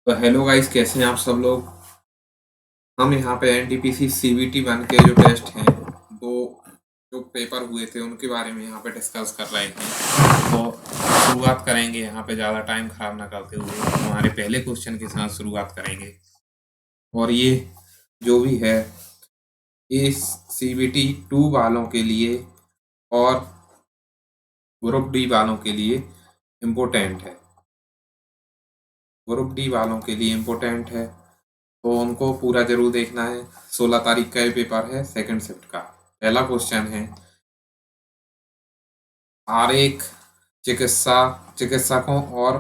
तो hello guys, कैसे हैं आप सब लोग। हम यहाँ पे एनटीपीसी सीबीटी 1 के जो टेस्ट हैं वो जो पेपर हुए थे उनके बारे में यहाँ पे डिस्कस कर रहे हैं। तो शुरुआत करेंगे यहाँ पे, ज़्यादा टाइम ख़राब ना करते हुए हमारे पहले क्वेश्चन के साथ शुरुआत करेंगे। और ये जो भी है इस सीबीटी 2 वालों के लिए और ग्रुप डी वालों के लिए इम्पोर्टेंट है। ग्रुप डी वालों के लिए इम्पोर्टेंट है तो उनको पूरा जरूर देखना है। 16 तारीख का ये पेपर है, सेकंड शिफ्ट का। पहला क्वेश्चन है, आरेख चिकित्सकों और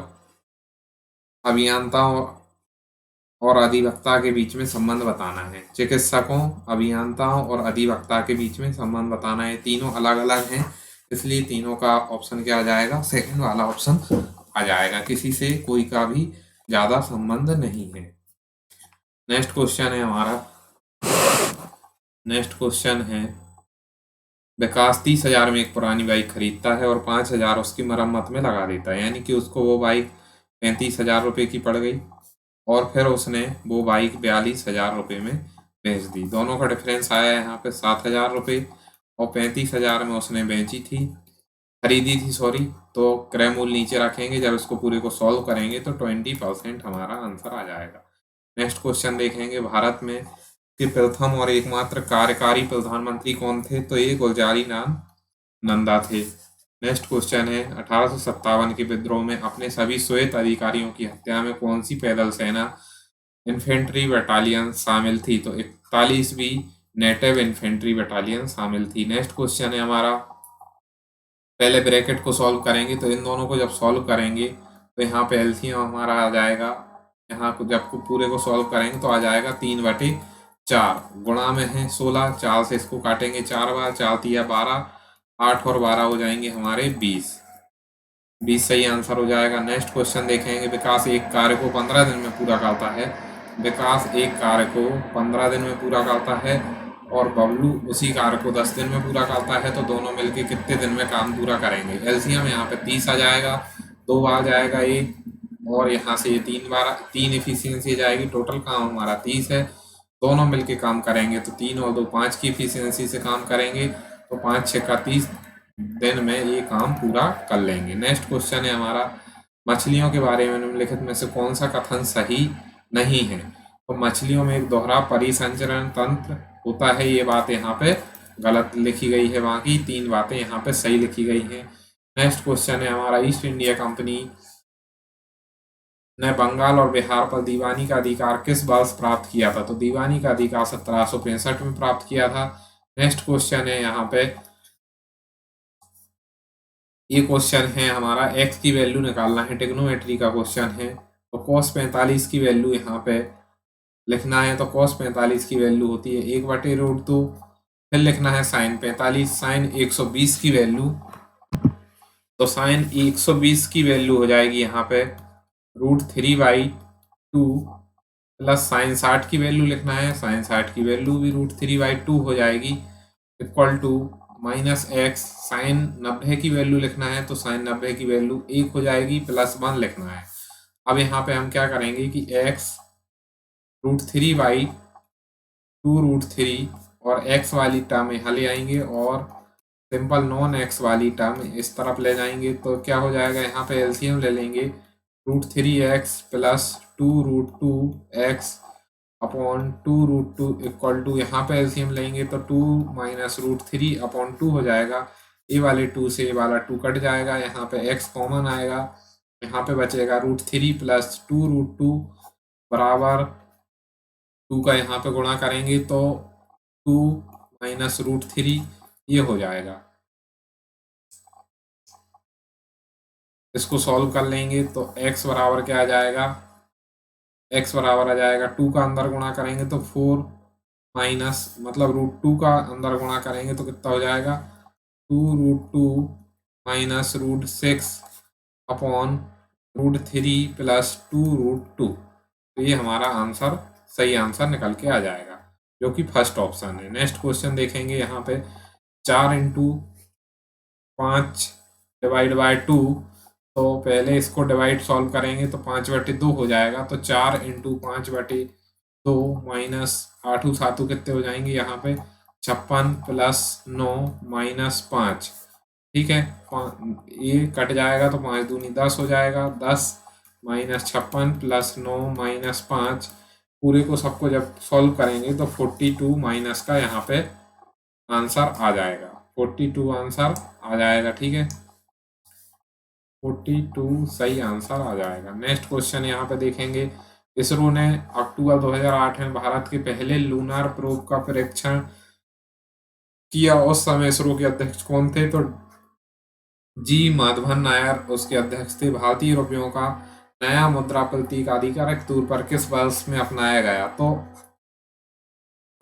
अभियंताओं और अधिवक्ता के बीच में संबंध बताना है। चिकित्सकों, अभियंताओं और अधिवक्ता के बीच में संबंध बताना है। तीनों अलग अलग हैं, इसलिए तीनों का ऑप्शन क्या आ जाएगा, सेकंड वाला ऑप्शन आ जाएगा। किसी से कोई का भी ज़्यादा संबंध नहीं है। नेक्स्ट क्वेश्चन है हमारा, नेक्स्ट क्वेश्चन है, विकास 30,000 में एक पुरानी बाइक खरीदता है और 5,000 उसकी मरम्मत में लगा देता है, यानी कि उसको वो बाइक 35,000 रुपये की पड़ गई और फिर उसने वो बाइक 42,000 रुपये में बेच दी। दोनों का डिफरेंस आया है यहाँ पे 7,000 रुपये और 35,000 में उसने बेची थी, खरीदी थी सॉरी। तो क्रय मूल्य नीचे रखेंगे, जब इसको पूरे को सॉल्व करेंगे तो 20% हमारा आंसर आ जाएगा। नेक्स्ट क्वेश्चन देखेंगे, भारत में के प्रथम और एकमात्र कार्यकारी प्रधानमंत्री कौन थे? तो ये गुलजारी लाल नंदा थे। नेक्स्ट क्वेश्चन है, 1857 के विद्रोह में अपने सभी श्वेत अधिकारियों की हत्या में कौन सी पैदल सेना इन्फेंट्री बटालियन शामिल थी? तो 41वीं नेटिव इन्फेंट्री बटालियन शामिल थी। नेक्स्ट क्वेश्चन है हमारा, पहले ब्रैकेट को सॉल्व करेंगे तो इन दोनों को जब सॉल्व करेंगे तो यहाँ पे एलसीएम हमारा आ जाएगा। यहाँ को जब पूरे को सॉल्व करेंगे तो आ जाएगा 3/4, गुणा में है 16, 4 से इसको काटेंगे 4 बार, 4 तिया 12, 8 और 12 हो जाएंगे हमारे 20 सही आंसर हो जाएगा। नेक्स्ट क्वेश्चन देखेंगे, विकास एक कार्य को 15 दिन में पूरा करता है। विकास एक कार्य को 15 दिन में पूरा करता है और बबलू उसी कार्य को 10 दिन में पूरा करता है, तो दोनों मिलके कितने दिन में काम पूरा करेंगे? एलसीएम यहाँ पे 30 आ जाएगा, 2 आ जाएगा ये, और यहाँ से ये 3 बार 3 इफिशियंसी जाएगी। टोटल काम हमारा 30 है, दोनों मिलके काम करेंगे तो 3 और 2 5 की इफिशियंसी से काम करेंगे, तो 5 6 का 30 दिन में ये काम पूरा कर लेंगे। नेक्स्ट क्वेश्चन है हमारा, मछलियों के बारे में निम्नलिखित में से कौन सा कथन सही नहीं है? तो मछलियों में एक दोहरा परिसंचरण तंत्र होता है, ये बात यहाँ पे गलत लिखी गई है, बाकी 3 बातें यहाँ पे सही लिखी गई हैं। नेक्स्ट क्वेश्चन है हमारा, ईस्ट इंडिया कंपनी ने बंगाल और बिहार पर दीवानी का अधिकार किस वर्ष प्राप्त किया था? तो दीवानी का अधिकार 1765 में प्राप्त किया था। नेक्स्ट क्वेश्चन है यहाँ पे, ये क्वेश्चन है हमारा, एक्स की वैल्यू निकालना है, टिग्नोमेट्री का क्वेश्चन है। तो cos 45 की वैल्यू यहाँ पे लिखना है, तो cos 45 की वैल्यू होती है 1/√2। फिर लिखना है sin 45, sin 120 की वैल्यू, तो sin 120 की वैल्यू हो जाएगी यहाँ पे √3/2 प्लस sin 60 की वैल्यू लिखना है, sin 60 की वैल्यू भी √3/2 हो जाएगी, इक्वल टू -x sin 90 की वैल्यू लिखना है, तो sin 90 की वैल्यू 1 हो जाएगी, +1 लिखना है। अब यहाँ पे हम क्या करेंगे कि x √3/2√3 और x वाली टर्म यहाँ ले आएंगे और सिंपल नॉन x वाली टर्म इस तरफ ले जाएंगे, तो क्या हो जाएगा, यहाँ पे एलसीएम ले लेंगे, √3x + 2√2x upon 2√2 equal to, यहाँ पे एलसीएम लेंगे तो 2 - √3/2 हो जाएगा। ये वाले 2 से ये वाला 2 कट जाएगा, यहाँ पे x कॉमन आएगा, यहाँ पे बचेगा √3 + 2√2 बराबर 2 का यहाँ पे गुणा करेंगे तो 2 - √3 ये हो जाएगा। इसको सॉल्व कर लेंगे तो x बराबर क्या आ जाएगा, x बराबर आ जाएगा 2 का अंदर गुणा करेंगे तो 4 माइनस मतलब √2 का अंदर गुणा करेंगे तो कितना हो जाएगा, 2√2 माइनस √6 अपॉन √3 + 2√2। तो ये हमारा आंसर सही आंसर निकल के आ जाएगा, जो कि फर्स्ट ऑप्शन है। नेक्स्ट क्वेश्चन देखेंगे यहाँ पे, 4 × 5 / 2, तो पहले इसको डिवाइड सॉल्व करेंगे तो 5/2 हो जाएगा, तो 4 इंटू 5/2 माइनस 8 7 कितने हो जाएंगे यहाँ पे 56 प्लस 9 माइनस 5। ठीक है, ये कट जाएगा तो 5 दूनी 10 हो जाएगा, 10 माइनस 56 प्लस 9 माइनस 5, पूरे को सबको जब सॉल्व करेंगे तो 42 माइनस का यहाँ पे आंसर आ जाएगा, 42 आंसर आ जाएगा। ठीक है, 42 सही आंसर आ जाएगा। नेक्स्ट क्वेश्चन यहाँ पे देखेंगे, इसरो ने अक्टूबर 2008 में भारत के पहले लूनार प्रोब का परीक्षण किया, उस समय इसरो के अध्यक्ष कौन थे? तो जी माधवन नायर उसके अध्यक्ष थे। भारतीय रुपयों का नया मुद्रा प्रतीक आधिकारिक तौर पर किस वर्ष में अपनाया गया? तो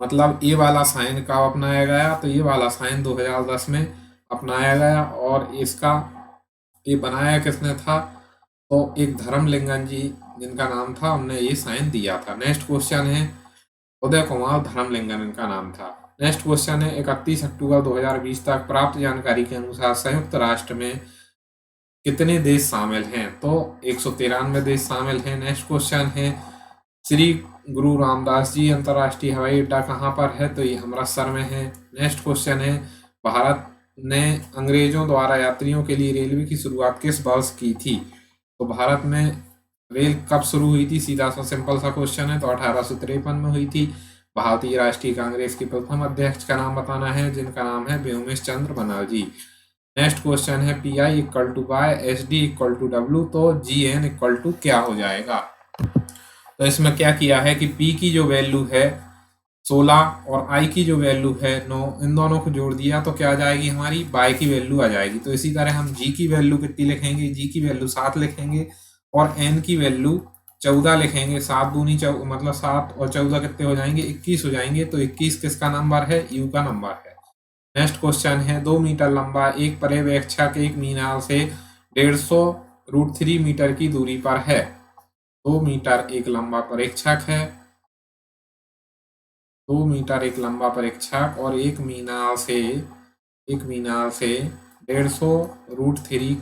मतलब ये वाला साइन कब अपनाया गया? तो ये वाला साइन 2010 में अपनाया गया, और इसका ये बनाया किसने था? तो एक धर्मलिंगन जी जिनका नाम था, उनने ये साइन दिया था। नेक्स्ट क्वेश्चन है, उदय कुमार धर्मलिंगन इनका नाम था। नेक्स्ट क्वेश्चन है, 31 अक्टूबर 2020 तक प्राप्त जानकारी के अनुसार संयुक्त राष्ट्र में कितने देश शामिल हैं? तो 193 देश शामिल हैं। नेक्स्ट क्वेश्चन है, श्री गुरु रामदास जी अंतर्राष्ट्रीय हवाई अड्डा कहाँ पर है? तो ये अमृतसर में है। नेक्स्ट क्वेश्चन है, भारत ने अंग्रेजों द्वारा यात्रियों के लिए रेलवे की शुरुआत किस वर्ष की थी? तो भारत में रेल कब शुरू हुई थी? सीधा सा सिंपल सा क्वेश्चन है, तो 1853 में हुई थी। भारतीय राष्ट्रीय कांग्रेस के प्रथम अध्यक्ष का नाम बताना है, जिनका नाम है व्योमेश चंद्र बनर्जी। नेक्स्ट क्वेश्चन है, P I equal to by H D equal to W, तो जी एन इक्वल टू क्या हो जाएगा? तो इसमें क्या किया है कि P की जो वैल्यू है 16 और I की जो वैल्यू है 9, इन दोनों को जोड़ दिया तो क्या आ जाएगी? हमारी Y की वैल्यू आ जाएगी। तो इसी तरह हम G की वैल्यू कितनी लिखेंगे? G की वैल्यू 7 लिखेंगे, और N की वैल्यू 14 लिखेंगे। 7 दूनी मतलब 7 और 14 कितने हो जाएंगे? 21 हो जाएंगे। तो 21 किसका नंबर है? U का नंबर है। नेक्स्ट क्वेश्चन है, 2 मीटर लंबा एक पर्यवेक्षक एक मीनार से 150√3 मीटर की दूरी पर है। 2 मीटर एक लंबा परीक्षक है, 2 मीटर एक लंबा परीक्षक और एक मीनार से 150√3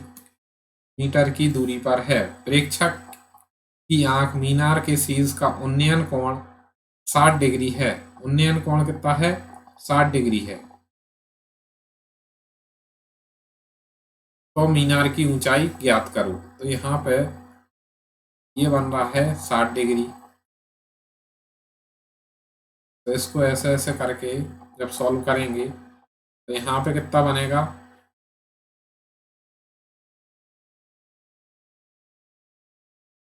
मीटर की दूरी पर है। परीक्षक की आंख मीनार के शीर्ष का उन्नयन कोण 60 डिग्री है। उन्नयन कोण कितना है? 60 डिग्री है। तो मीनार की ऊंचाई ज्ञात करो। तो यहाँ पे ये बन रहा है 60 डिग्री। तो इसको ऐसे ऐसे करके जब सॉल्व करेंगे तो यहाँ पे कितना बनेगा?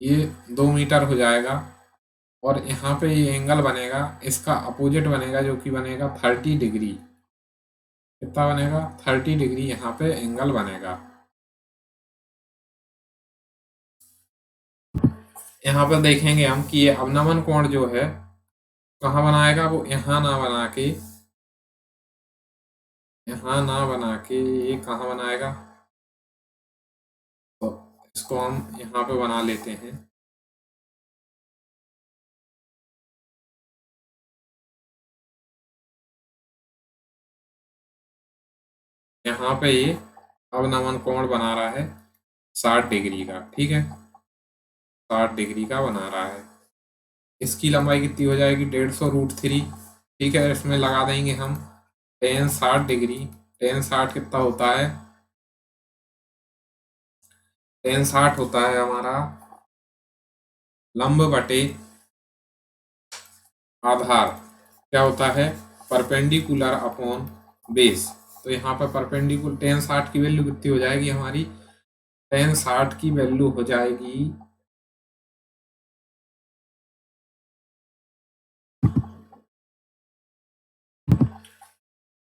ये 2 मीटर हो जाएगा, और यहाँ पे ये एंगल बनेगा, इसका अपोजिट बनेगा, जो कि बनेगा 30 डिग्री। कितना बनेगा? 30 डिग्री यहाँ पे एंगल बनेगा। यहाँ पर देखेंगे हम कि ये अवनमन कोण जो है कहाँ बनाएगा? वो यहाँ ना बना के, ये कहाँ बनाएगा? तो इसको हम यहाँ पे बना लेते हैं। यहाँ पे ये अवनमन कोण बना रहा है 60 डिग्री का। ठीक है, 60 डिग्री का बना रहा है। इसकी लंबाई कितनी हो जाएगी? 150√3। ठीक है, इसमें लगा देंगे हम tan 60 डिग्री। tan 60 कितना होता है? tan 60 होता है हमारा लंब बटे आधार। क्या होता है? Perpendicular upon base. तो यहाँ पर परपेंडिकुलर tan 60 की वैल्यू कितनी हो जाएगी हमारी? tan 60 की वैल्यू हो जाएगी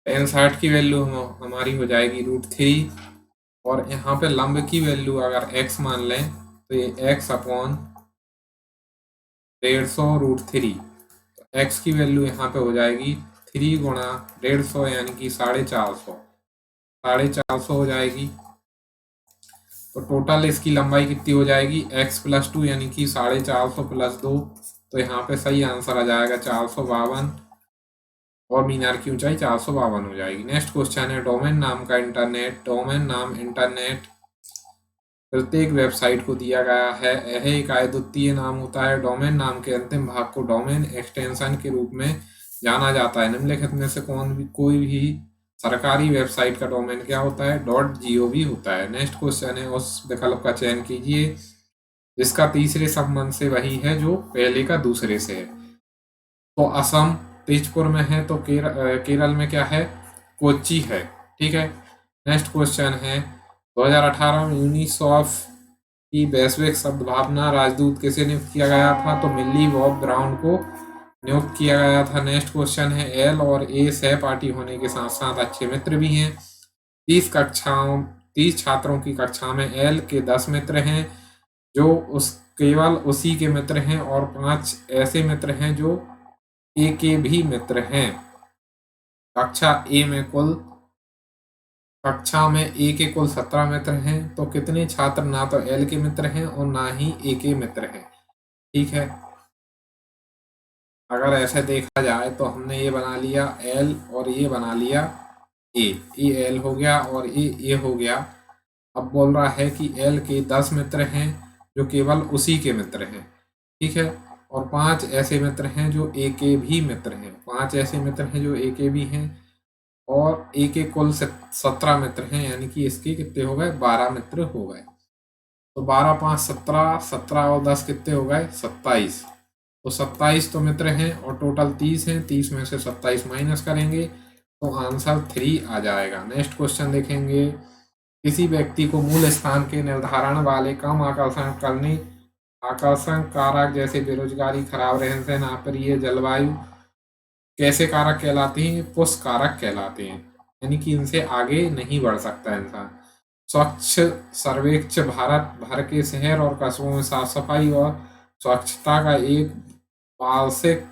tan 60 की वैल्यू हमारी हो जाएगी √3, और यहाँ पे लंब की वैल्यू अगर x मान लें तो ये x अपॉन 150√3। तो x की वैल्यू यहाँ पे हो जाएगी 3 गुणा 150, यानी कि 450 हो जाएगी। तो टोटल इसकी लंबाई कितनी हो जाएगी? x+2 यानी कि 450 + 2। तो यहाँ पे सही आंसर आ जाएगा 452, और मीनार की ऊंचाई 452 हो जाएगी। नेक्स्ट क्वेश्चन है, डोमेन नाम इंटरनेट प्रत्येक वेबसाइट को दिया गया है। यह एक अद्वितीय नाम होता है। डोमेन नाम के अंतिम भाग को डोमेन एक्सटेंशन के रूप में जाना जाता है। निम्नलिखित में से कोई भी सरकारी वेबसाइट का डोमेन क्या होता है? .gov होता है। नेक्स्ट क्वेश्चन है, उस विकल्प का चयन कीजिए जिसका तीसरे संबंध से वही है जो पहले का दूसरे से है। तो असम तेजपुर में है, तो केरल में क्या है? कोच्चि है। ठीक है। नेक्स्ट क्वेश्चन है, 2018 में यूनिसेफ की वैश्विक सद्भावना राजदूत किसे नियुक्त किया गया था? तो मिल्ली बॉब ब्राउन को नियुक्त किया गया था। नेक्स्ट क्वेश्चन है, एल और ए सहपाठी होने के साथ साथ अच्छे मित्र भी हैं। 30 छात्रों की कक्षा में एल के 10 मित्र हैं जो केवल उसी के मित्र हैं, और 5 ऐसे मित्र हैं जो ए के भी मित्र हैं। कक्षा में ए के कुल 17 मित्र हैं, तो कितने छात्र ना तो एल के मित्र हैं और ना ही ए के मित्र हैं। ठीक है। अगर ऐसे देखा जाए तो हमने ये बना लिया एल और ये बना लिया ए एल हो गया और ए हो गया। अब बोल रहा है कि एल के 10 मित्र हैं जो केवल उसी के मित्र हैं। ठीक है। और 5 ऐसे मित्र हैं जो ए के भी मित्र हैं। 5 ऐसे मित्र हैं जो ए के भी हैं, और ए के कुल 17 मित्र हैं, यानी कि इसके कितने हो गए? 12 मित्र हो गए। तो 12 5 17, 17 और 10 कितने हो गए? 27। तो 27 तो मित्र हैं और टोटल 30 हैं। 30 में से 27 माइनस करेंगे तो आंसर 3 आ जाएगा। नेक्स्ट क्वेश्चन देखेंगे, किसी व्यक्ति को मूल स्थान के निर्धारण वाले कम आकर्षण कारक जैसे बेरोजगारी, खराब रहन सहन, अप्रिय जलवायु कैसे कारक कहलाते हैं? पुश कारक कहलाते हैं, यानी कि इनसे आगे नहीं बढ़ सकता इंसान। स्वच्छ सर्वेक्षण भारत भर के शहर और कस्बों में साफ सफाई और स्वच्छता का एक वार्षिक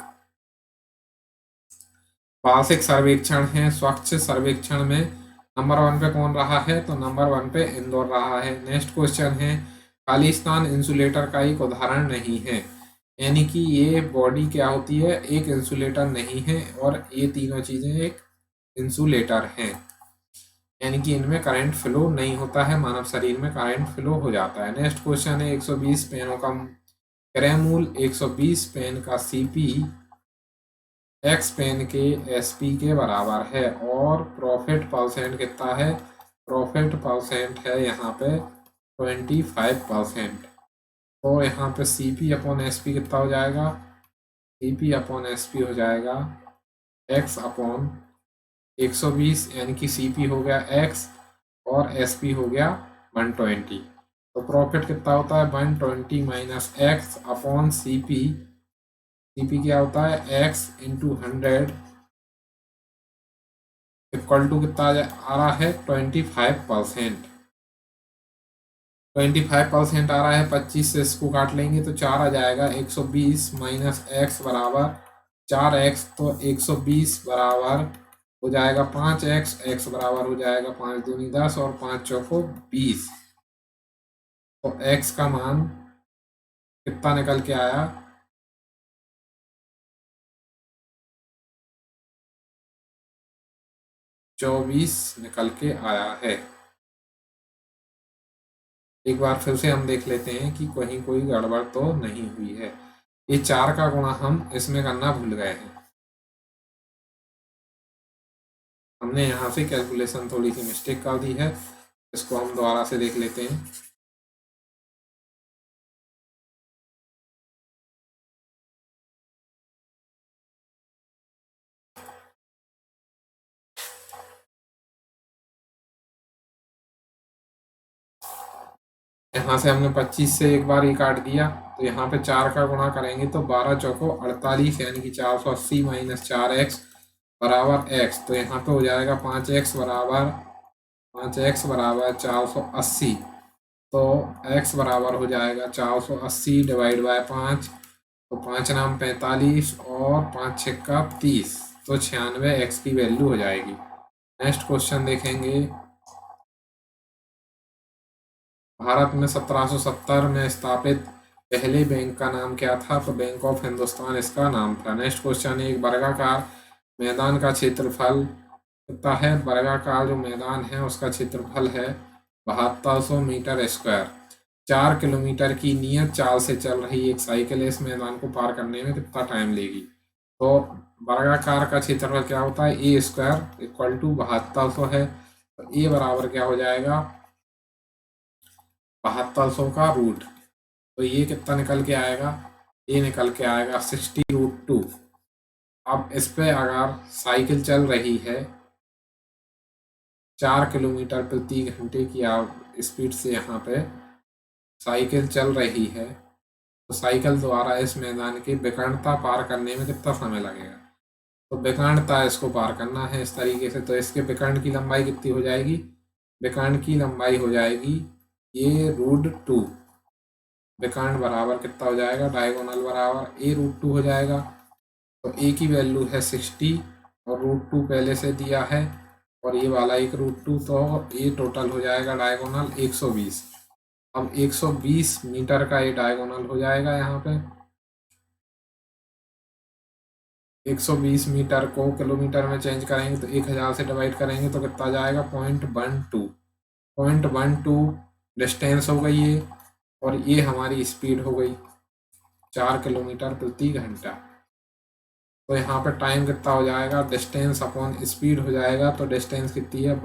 सर्वेक्षण है। स्वच्छ सर्वेक्षण में नंबर 1 पे कौन रहा है? तो नंबर 1 पे इंदौर रहा है। नेक्स्ट क्वेश्चन है, खालिस्तान इंसुलेटर का एक उदाहरण नहीं है, यानी कि ये बॉडी क्या होती है? एक इंसुलेटर नहीं है, और ये तीनों चीजें एक इंसुलेटर हैं, यानी कि इनमें करंट फ्लो नहीं होता है। मानव शरीर में करंट फ्लो हो जाता है। नेक्स्ट क्वेश्चन है, 120 पेनों का क्रयमूल्य 120 पेन का सीपी एक्स पेन के एसपी के बराबर है, और प्रॉफिट परसेंट कितना है? प्रॉफिट परसेंट है यहाँ पे 25%। तो यहाँ पे सीपी अपॉन एसपी कितना हो जाएगा? सीपी अपॉन एसपी हो जाएगा एक्स अपॉन 120, यानी कि सीपी हो गया एक्स और एसपी हो गया 120। तो प्रॉफिट कितना होता है? 120 minus x upon CP. CP क्या होता है? एक्स इंटू 100 इक्वल टू कितना आ रहा है? 25%। 25% आ रहा है। 25 से इसको काट लेंगे तो 4 आ जाएगा। 120 माइनस एक्स बराबर 4x, तो 120 बराबर हो जाएगा 5x, x बराबर हो जाएगा 5 दूनी 10 और 5 चौको 20। तो x का मान कितना निकल के आया? 24 निकल के आया है। एक बार फिर से हम देख लेते हैं कि कहीं कोई गड़बड़ तो नहीं हुई है। ये 4 का गुणा हम इसमें करना भूल गए हैं। हमने यहाँ से कैलकुलेशन थोड़ी सी मिस्टेक कर दी है, इसको हम दोबारा से देख लेते हैं। यहाँ से हमने 25 से एक बार ही काट दिया, तो यहाँ पे 4 का गुणा करेंगे तो 12 चौको 48, यानी कि 480 माइनस 4x बराबर x। तो यहाँ पे हो जाएगा 5x बराबर 480। तो x बराबर हो जाएगा 480 डिवाइड बाय 5, तो 5 नाम 45 और 5 छक्का 30, तो 96 x की वैल्यू हो जाएगी। नेक्स्ट क्वेश्चन देखेंगे, भारत में 1770 में स्थापित पहले बैंक का नाम क्या था? तो बैंक ऑफ हिंदुस्तान इसका नाम था। नेक्स्ट क्वेश्चन है, एक वर्गाकार मैदान का क्षेत्रफल कितना है? वर्गाकार जो मैदान है उसका क्षेत्रफल है 7200 मीटर स्क्वायर। 4 किलोमीटर की नियत चाल से चल रही एक साइकिल इस मैदान को पार करने में कितना टाइम लेगी। तो वर्गाकार का क्षेत्रफल क्या होता है, ए स्क्वायर इक्वल टू 7200 है। तो ए बराबर क्या हो जाएगा, 7200 का रूट। तो ये कितना निकल के आएगा, ये निकल के आएगा 60√2। अब इस पे अगर साइकिल चल रही है 4 किलोमीटर प्रति घंटे की स्पीड से यहाँ पे साइकिल चल रही है, तो साइकिल द्वारा इस मैदान की विकर्णता पार करने में कितना समय लगेगा। तो विकर्णता इसको पार करना है इस तरीके से, तो इसके विकर्ण की लंबाई कितनी हो जाएगी, विकर्ण की लंबाई हो जाएगी ये √2। विकर्ण बराबर कितना हो जाएगा, डायगोनल बराबर a√2 हो जाएगा। तो ए की वैल्यू है 60 और √2 पहले से दिया है और ये वाला एक √2, तो ये टोटल हो जाएगा डायगोनल 120। अब 120 मीटर का ये डायगोनल हो जाएगा। यहाँ पे 120 मीटर को किलोमीटर में चेंज करेंगे तो 1000 से डिवाइड करेंगे तो कितना जाएगा, 0.12 डिस्टेंस हो गई ये, और ये हमारी स्पीड हो गई 4 किलोमीटर प्रति घंटा। तो यहाँ पे टाइम कितना हो जाएगा, डिस्टेंस अपॉन स्पीड हो जाएगा। तो डिस्टेंस कितनी है,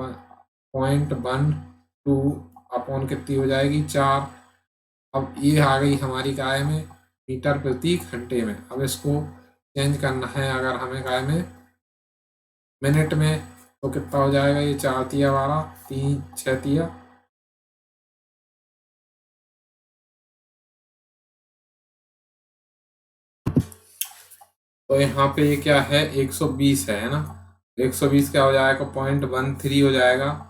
0.12 अपॉन कितनी हो जाएगी, 4। अब ये आ गई हमारी काय में मीटर प्रति घंटे में। अब इसको चेंज करना है अगर हमें काय में मिनट में, तो कितना हो जाएगा, ये 4 तिया 12, 3 6 तिया, तो यहाँ पे ये क्या है 120 है ना। 120 क्या हो जाएगा, 0.13 हो जाएगा।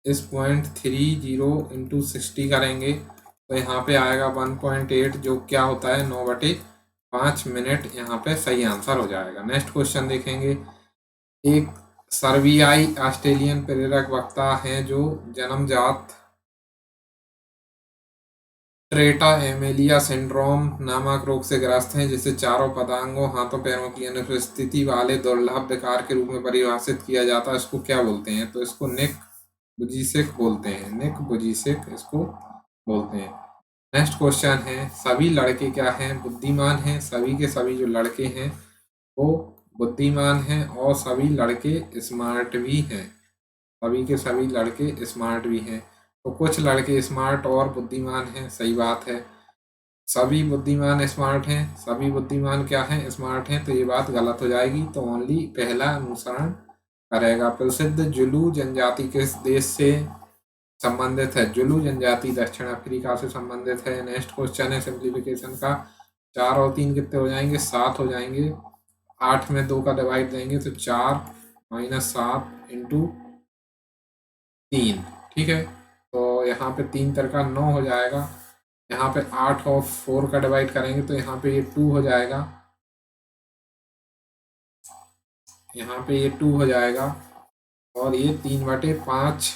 इस 0.30 इंटू 60 करेंगे तो यहाँ पे आएगा 1.8, जो क्या होता है 9/5 मिनट। यहाँ पे सही आंसर हो जाएगा। नेक्स्ट क्वेश्चन देखेंगे। एक सर्बियाई ऑस्ट्रेलियन प्रेरक वक्ता हैं जो जन्मजात ट्रेटा एमेलिया सिंड्रोम नामक रोग से ग्रस्त हैं, जिसे चारों पदांगों हाथों पैरों की अनुपस्थिति वाले दुर्लभ विकार के रूप में परिभाषित किया जाता है। इसको क्या बोलते हैं, तो इसको निक वुजिसिक बोलते हैं। निक वुजिसिक इसको बोलते हैं। नेक्स्ट क्वेश्चन है, सभी लड़के क्या हैं, बुद्धिमान हैं। सभी के सभी जो लड़के हैं वो बुद्धिमान हैं और सभी लड़के स्मार्ट भी हैं। सभी के सभी लड़के स्मार्ट भी हैं। तो कुछ लड़के स्मार्ट और बुद्धिमान हैं, सही बात है। सभी बुद्धिमान स्मार्ट हैं, सभी बुद्धिमान क्या हैं, स्मार्ट हैं, तो ये बात गलत हो जाएगी। तो ओनली पहला अनुसरण करेगा। प्रसिद्ध जुलू जनजाति किस देश से संबंधित है, जुलू जनजाति दक्षिण अफ्रीका से संबंधित है। नेक्स्ट क्वेश्चन है सिंप्लीफिकेशन का। 4 और 3 कितने हो जाएंगे, 7 हो जाएंगे। 8 में 2 का डिवाइड देंगे तो 4 - 7 इंटू 3, ठीक है। तो यहाँ पे 3 का 9 हो जाएगा। यहाँ पे 8 और 4 का डिवाइड करेंगे तो यहाँ पे ये 2 हो जाएगा। यहाँ पे ये 2 हो जाएगा और ये 3/5,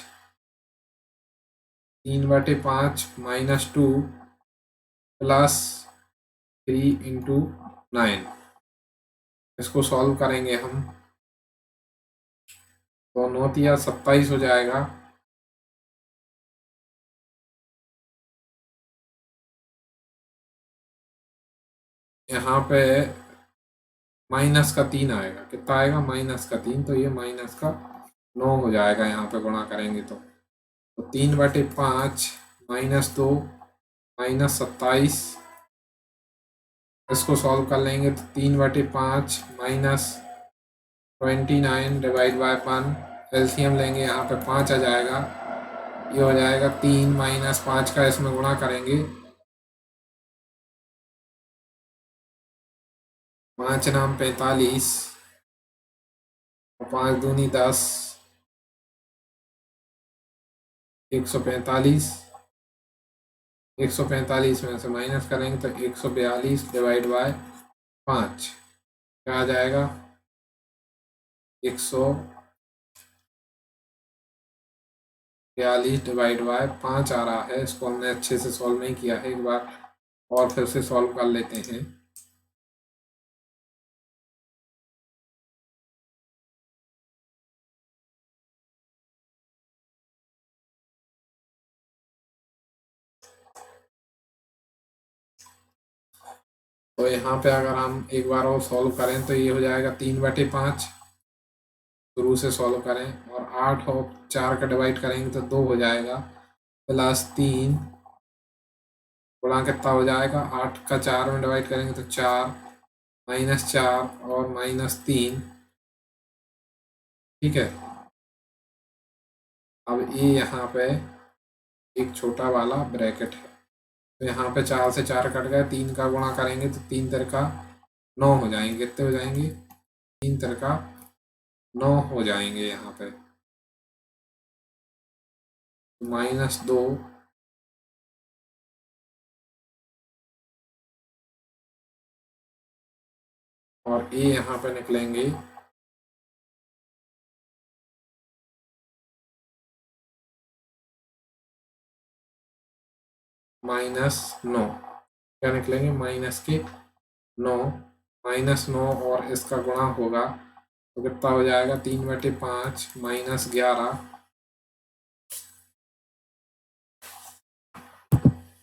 3/5 -2 +3 इंटू 9। इसको सॉल्व करेंगे हम तो 9 तिया 27 हो जाएगा। यहाँ पे -3 आएगा। कितना आएगा, -3। तो ये -9 हो जाएगा। यहाँ पे गुणा करेंगे तो 3/5 -2 -27। इसको सॉल्व कर लेंगे तो 3/5 -29 डिवाइड बाय 1। एलसीएम लेंगे, यहाँ पे 5 आ जाएगा। ये हो जाएगा 3 - 5 का इसमें गुणा करेंगे, 5 नाम 45 और 5 दूनी 10, 145। 145 में से माइनस करेंगे तो 142 डिवाइड बाय 5 क्या आ जाएगा, 142 डिवाइड बाय 5 आ रहा है। इसको हमने अच्छे से सॉल्व नहीं किया है, एक बार और फिर से सॉल्व कर लेते हैं। तो यहाँ पे अगर हम एक बार और सॉल्व करें तो ये हो जाएगा 3/5, शुरू से सॉल्व करें, और 8 और 4 का डिवाइड करेंगे तो 2 हो जाएगा, +3 गुणा कितना हो जाएगा, 8 का 4 में डिवाइड करेंगे तो 4, -4 और -3। ठीक है, अब ये यहाँ पे एक छोटा वाला ब्रैकेट है, तो यहाँ पे 4 से 4 कट गए, 3 का गुणा करेंगे तो 3 तिर का 9 हो जाएंगे। कितने हो जाएंगे, 3 तिर का 9 हो जाएंगे। यहाँ पे -2 और ए यहाँ पे निकलेंगे -9। क्या निकलेंगे, -9, -9 और इसका गुणा होगा तो कितना हो जाएगा, 3/5 -11।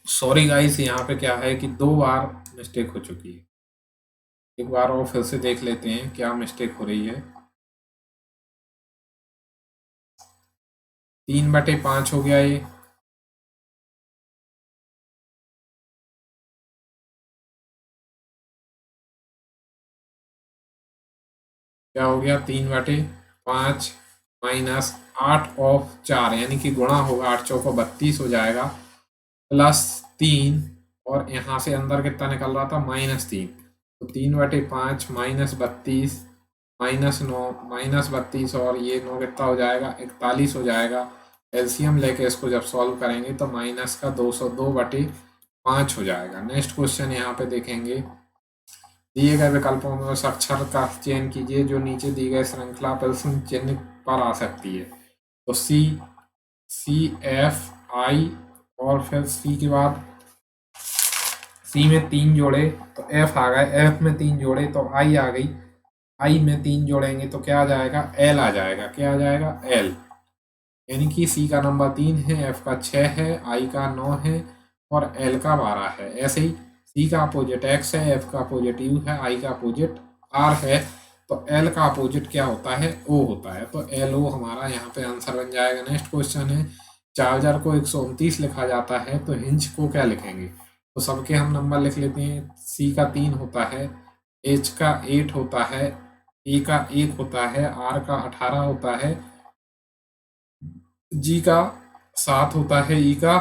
सॉरी गाइस, यहाँ पे क्या है कि 2 बार मिस्टेक हो चुकी है। एक बार और फिर से देख लेते हैं क्या मिस्टेक हो रही है। 3/5 हो गया ये, क्या हो गया, 3/5 -8/4 यानी कि गुणा होगा, 8 चौको 32 हो जाएगा, +3 और यहाँ से अंदर कितना निकल रहा था, -3। तो 3/5 -32 -9 -32 और ये 9 कितना हो जाएगा, 41 हो जाएगा। एलसीएम लेके इसको जब सॉल्व करेंगे तो माइनस का 202/5 हो जाएगा। नेक्स्ट क्वेश्चन यहाँ पे देखेंगे, दिए गए विकल्पों में उस अक्षर का चयन कीजिए जो नीचे दी गए श्रृंखला प्रश्न चिन्ह पर आ सकती है। तो CF I और फिर सी के बाद सी में 3 जोड़े तो एफ आ गए, एफ में 3 जोड़े तो आई आ गई, आई में 3 जोड़ेंगे तो क्या आ जाएगा, एल आ जाएगा। क्या आ जाएगा, एल। यानी कि सी का नंबर 3 है, एफ का 6 है, आई का 9 है और एल का 12 है। ऐसे ही सी का अपोजिट एक्स है, एफ का अपोजिट यू है, आई का अपोजिट आर है, तो एल का अपोजिट क्या होता है, ओ होता है। तो एल ओ हमारा यहाँ पे आंसर बन जाएगा। नेक्स्ट क्वेश्चन है, चार्जर को 129 लिखा जाता है तो हिंज को क्या लिखेंगे। तो सबके हम नंबर लिख लेते हैं। सी का 3 होता है, एच का 8 होता है, ए का 1 होता है, आर का 18 होता है, जी का 7 होता है, ई का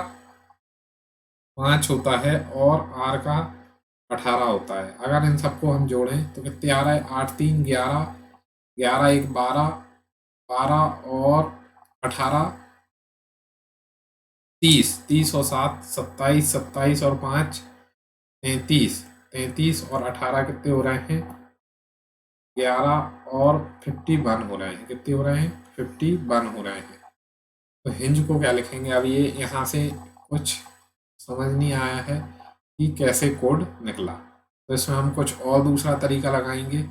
5 होता है और आर का 18 होता है। अगर इन सबको हम जोड़ें तो कितने आ रहा है, 8 3 11, 11 1 12, 12 और 18 30, 30 और 7 27, 27 और 5 33, 33 और 18 कितने हो रहे हैं, 11 और 51 हो रहे हैं। कितने हो रहे हैं, 51 हो रहे हैं। तो हिंज को क्या लिखेंगे। अब ये यहाँ से कुछ समझ नहीं आया है कि कैसे कोड निकला, तो इसमें हम कुछ और दूसरा तरीका लगाएंगे।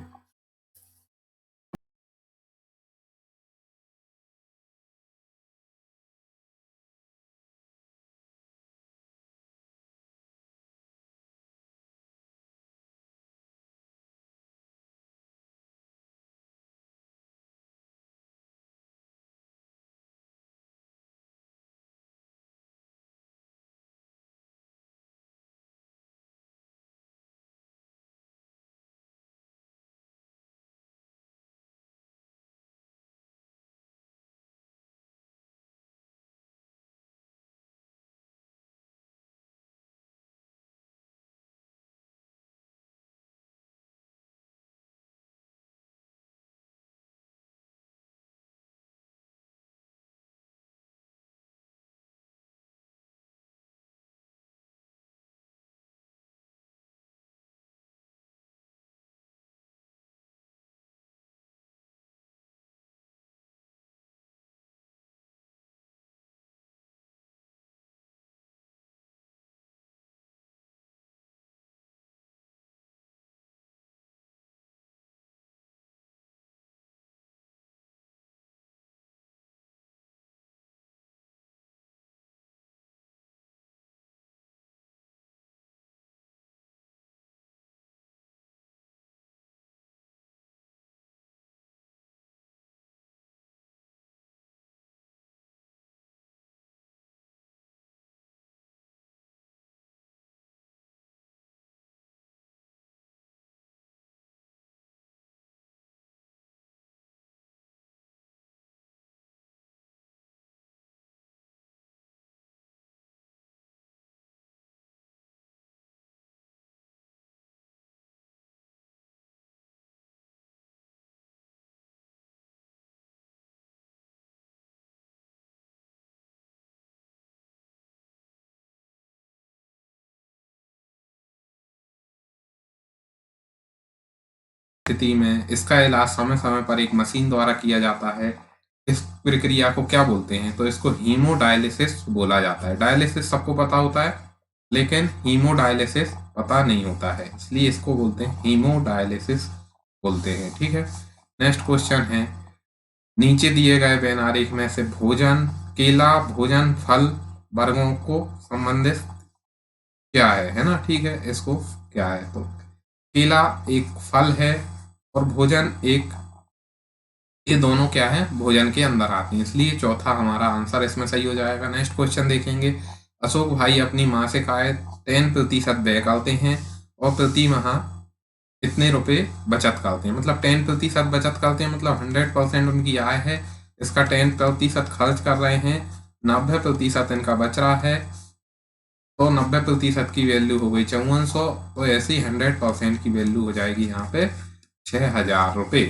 स्थिति में इसका इलाज समय समय पर एक मशीन द्वारा किया जाता है। इस प्रक्रिया को क्या बोलते हैं? तो इसको हीमोडायलिसिस बोला जाता है। डायलिसिस सबको पता होता है, लेकिन हीमोडायलिसिस पता नहीं होता है, इसलिए इसको बोलते हैं हीमोडायलिसिस बोलते हैं। ठीक है, नेक्स्ट क्वेश्चन है, नीचे दिए गए वेन आरेख में से भोजन, केला भोजन फल वर्गों को संबंधित क्या है ना? ठीक है, इसको क्या है? तो केला एक फल है और भोजन एक, ये दोनों क्या है? भोजन के अंदर आते हैं, इसलिए चौथा हमारा आंसर इसमें सही हो जाएगा। नेक्स्ट क्वेश्चन देखेंगे, अशोक भाई अपनी माँ से काय 10% व्यय करते हैं और प्रति माह कितने रुपए बचत करते हैं? मतलब 10% बचत करते हैं, मतलब 100% उनकी आय है, इसका 10% खर्च कर रहे हैं, 90% इनका बच रहा है, तो 90% की वैल्यू हो गई 5400, तो ऐसे ही 100% की वैल्यू हो जाएगी यहाँ पे 6000 रुपये।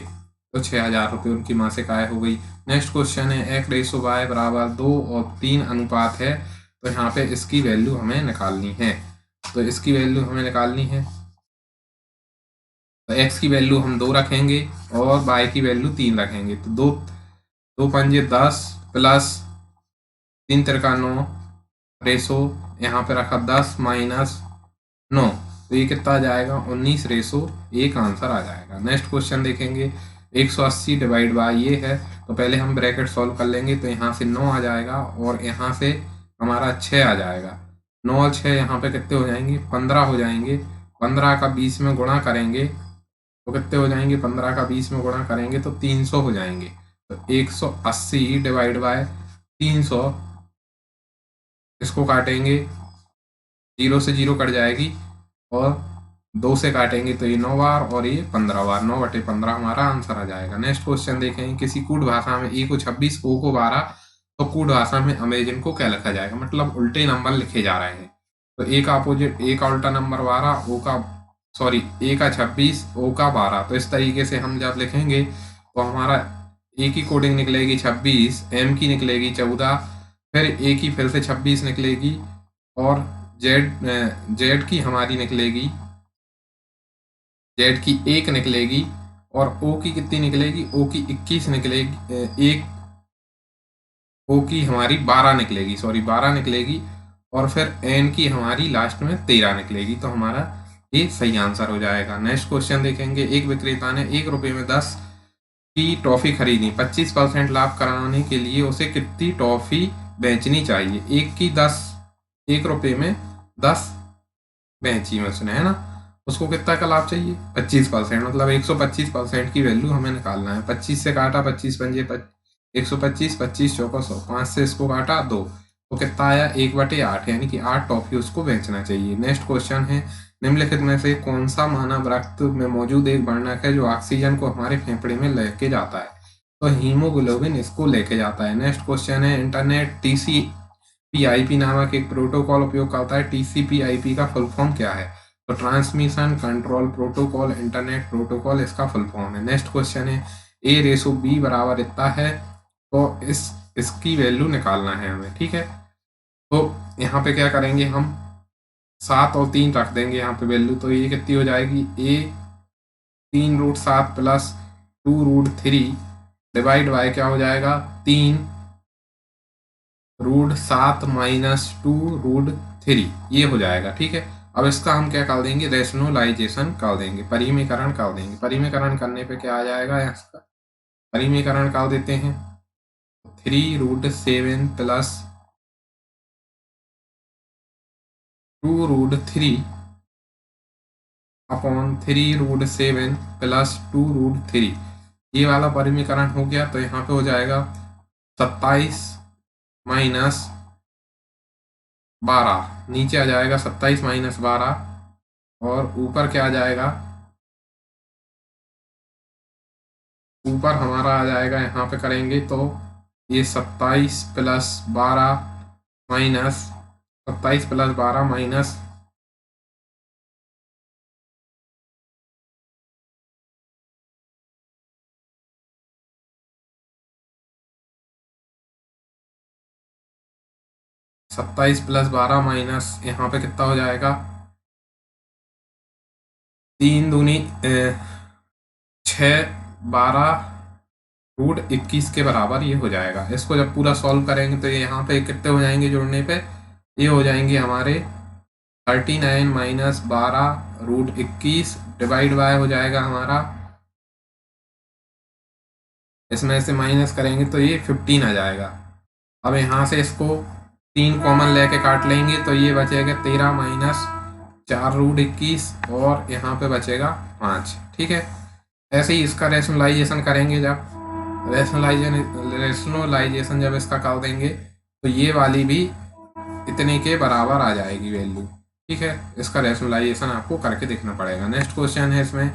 तो 6000 रुपये उनकी मासिक आय हो गई। नेक्स्ट क्वेश्चन है, x/y बराबर 2 और 3 अनुपात है, तो यहाँ पे इसकी वैल्यू हमें निकालनी है। तो इसकी वैल्यू हमें निकालनी है, तो x की वैल्यू हम 2 रखेंगे और y की वैल्यू 3 रखेंगे। तो 2 पंजे 10 प्लस 3 तिरका 9 रेसो यहाँ पे रखा 10 माइनस 9, तो ये कितना आ जाएगा? 19/1 आंसर आ जाएगा। नेक्स्ट क्वेश्चन देखेंगे, 180 डिवाइड बाय ये है, तो पहले हम ब्रैकेट सॉल्व कर लेंगे, तो यहाँ से 9 आ जाएगा और यहाँ से हमारा 6 आ जाएगा। 9 और 6 यहाँ पे कितने हो जाएंगे? 15 हो जाएंगे। 15 का 20 में गुणा करेंगे तो कितने हो जाएंगे? 15 का 20 में गुणा करेंगे तो 300 हो जाएंगे। तो 180 डिवाइड बाय 300, इसको काटेंगे, 0 से 0 कट जाएगी और 2 से काटेंगे तो ये 9 बार और ये 15 बार, 9/15 हमारा आंसर आ जाएगा। नेक्स्ट क्वेश्चन देखें, किसी कूट भाषा में ए को 26 ओ को 12, तो कूट भाषा में अमेरिकन को क्या लिखा जाएगा? मतलब उल्टे नंबर लिखे जा रहे हैं। तो ए का अपोजिट, ए का उल्टा नंबर 12, ओ का सॉरी ए का 26 ओ का 12, तो इस तरीके से हम जब लिखेंगे तो हमारा ए की कोडिंग निकलेगी 26, एम की निकलेगी 14, फिर ए की फिर से 26 निकलेगी और जेड की हमारी निकलेगी, जेड की 1 निकलेगी और ओ की कितनी निकलेगी? ओ की 21 निकलेगी, एक ओ की हमारी 12 निकलेगी, सॉरी 12 निकलेगी और फिर एन की हमारी लास्ट में 13 निकलेगी, तो हमारा ये सही आंसर हो जाएगा। नेक्स्ट क्वेश्चन देखेंगे, एक विक्रेता ने 1 रुपये में 10 की टॉफी खरीदी, 25% लाभ कराने के लिए उसे कितनी टॉफी बेचनी चाहिए? 1 रुपये में 10 बेची में उसने, है ना, उसको कितना का लाभ चाहिए? 25%, मतलब 125% की वैल्यू हमें निकालना है। 25 से काटा, 25 पंजे 125, 25 चौका 100, 5 से इसको काटा 2, तो कितना आया? 1/8, यानी कि 8 टॉफी उसको बेचना चाहिए। नेक्स्ट क्वेश्चन है, निम्नलिखित में से कौन सा मानव रक्त में मौजूद एक वर्णक है जो ऑक्सीजन को हमारे फेफड़े में लेके जाता है? तो हीमोग्लोबिन इसको लेके जाता है। नेक्स्ट क्वेश्चन है, इंटरनेट TCP/IP नामक एक प्रोटोकॉल उपयोग करता है, TCP/IP का फुल फॉर्म क्या है? तो transmission control protocol, internet protocol इसका फुल फॉर्म है। नेक्स्ट क्वेश्चन है, A/B बराबर इतना है, तो इसकी वैल्यू निकालना है हमें। ठीक है, तो यहाँ पे क्या करेंगे हम? 7 और 3 रख देंगे यहाँ पे वैल्यू, तो ये कितनी हो जाएगी? A 3√7 प्लस 2√3 डिवाइड बाय क्या हो जाएगा? 3√7 माइनस 2√3, ये हो जाएगा। ठीक है, अब इसका हम क्या कर देंगे? रेशनलाइजेशन कर देंगे, परिमीकरण कर देंगे। परिमीकरण करने पे क्या आ जाएगा? इसका परिमीकरण कर देते हैं, 3√7 प्लस 2√3 अपॉन 3√7 प्लस 2√3, ये वाला परिमीकरण हो गया। तो यहाँ पे हो जाएगा 27 माइनस 12, नीचे आ जाएगा 27 माइनस 12 और ऊपर क्या आ जाएगा? ऊपर हमारा आ जाएगा, यहाँ पे करेंगे तो ये 27 plus 12 minus 27 plus 12 minus 27 plus 12 minus यहाँ पे कितना हो जाएगा? 3 दूनी 612√21 के बराबर ये हो जाएगा। इसको जब पूरा सॉल्व करेंगे तो ये यहाँ पे कितने हो जाएंगे जोड़ने पे, ये हो जाएंगे हमारे 39 माइनस 12√21 डिवाइड बाय हो जाएगा हमारा, इसमें से माइनस करेंगे तो ये 15 आ जाएगा। अब यहाँ से इसको 3 कॉमन लेके काट लेंगे तो ये बचेगा 13 माइनस 4√21 और यहाँ पे बचेगा 5। ठीक है, ऐसे ही इसका रेशनलाइजेशन करेंगे, जब रेशनलाइजेशन जब इसका कर देंगे तो ये वाली भी इतने के बराबर आ जाएगी वैल्यू। ठीक है, इसका रेशनलाइजेशन आपको करके देखना पड़ेगा। नेक्स्ट क्वेश्चन है, इसमें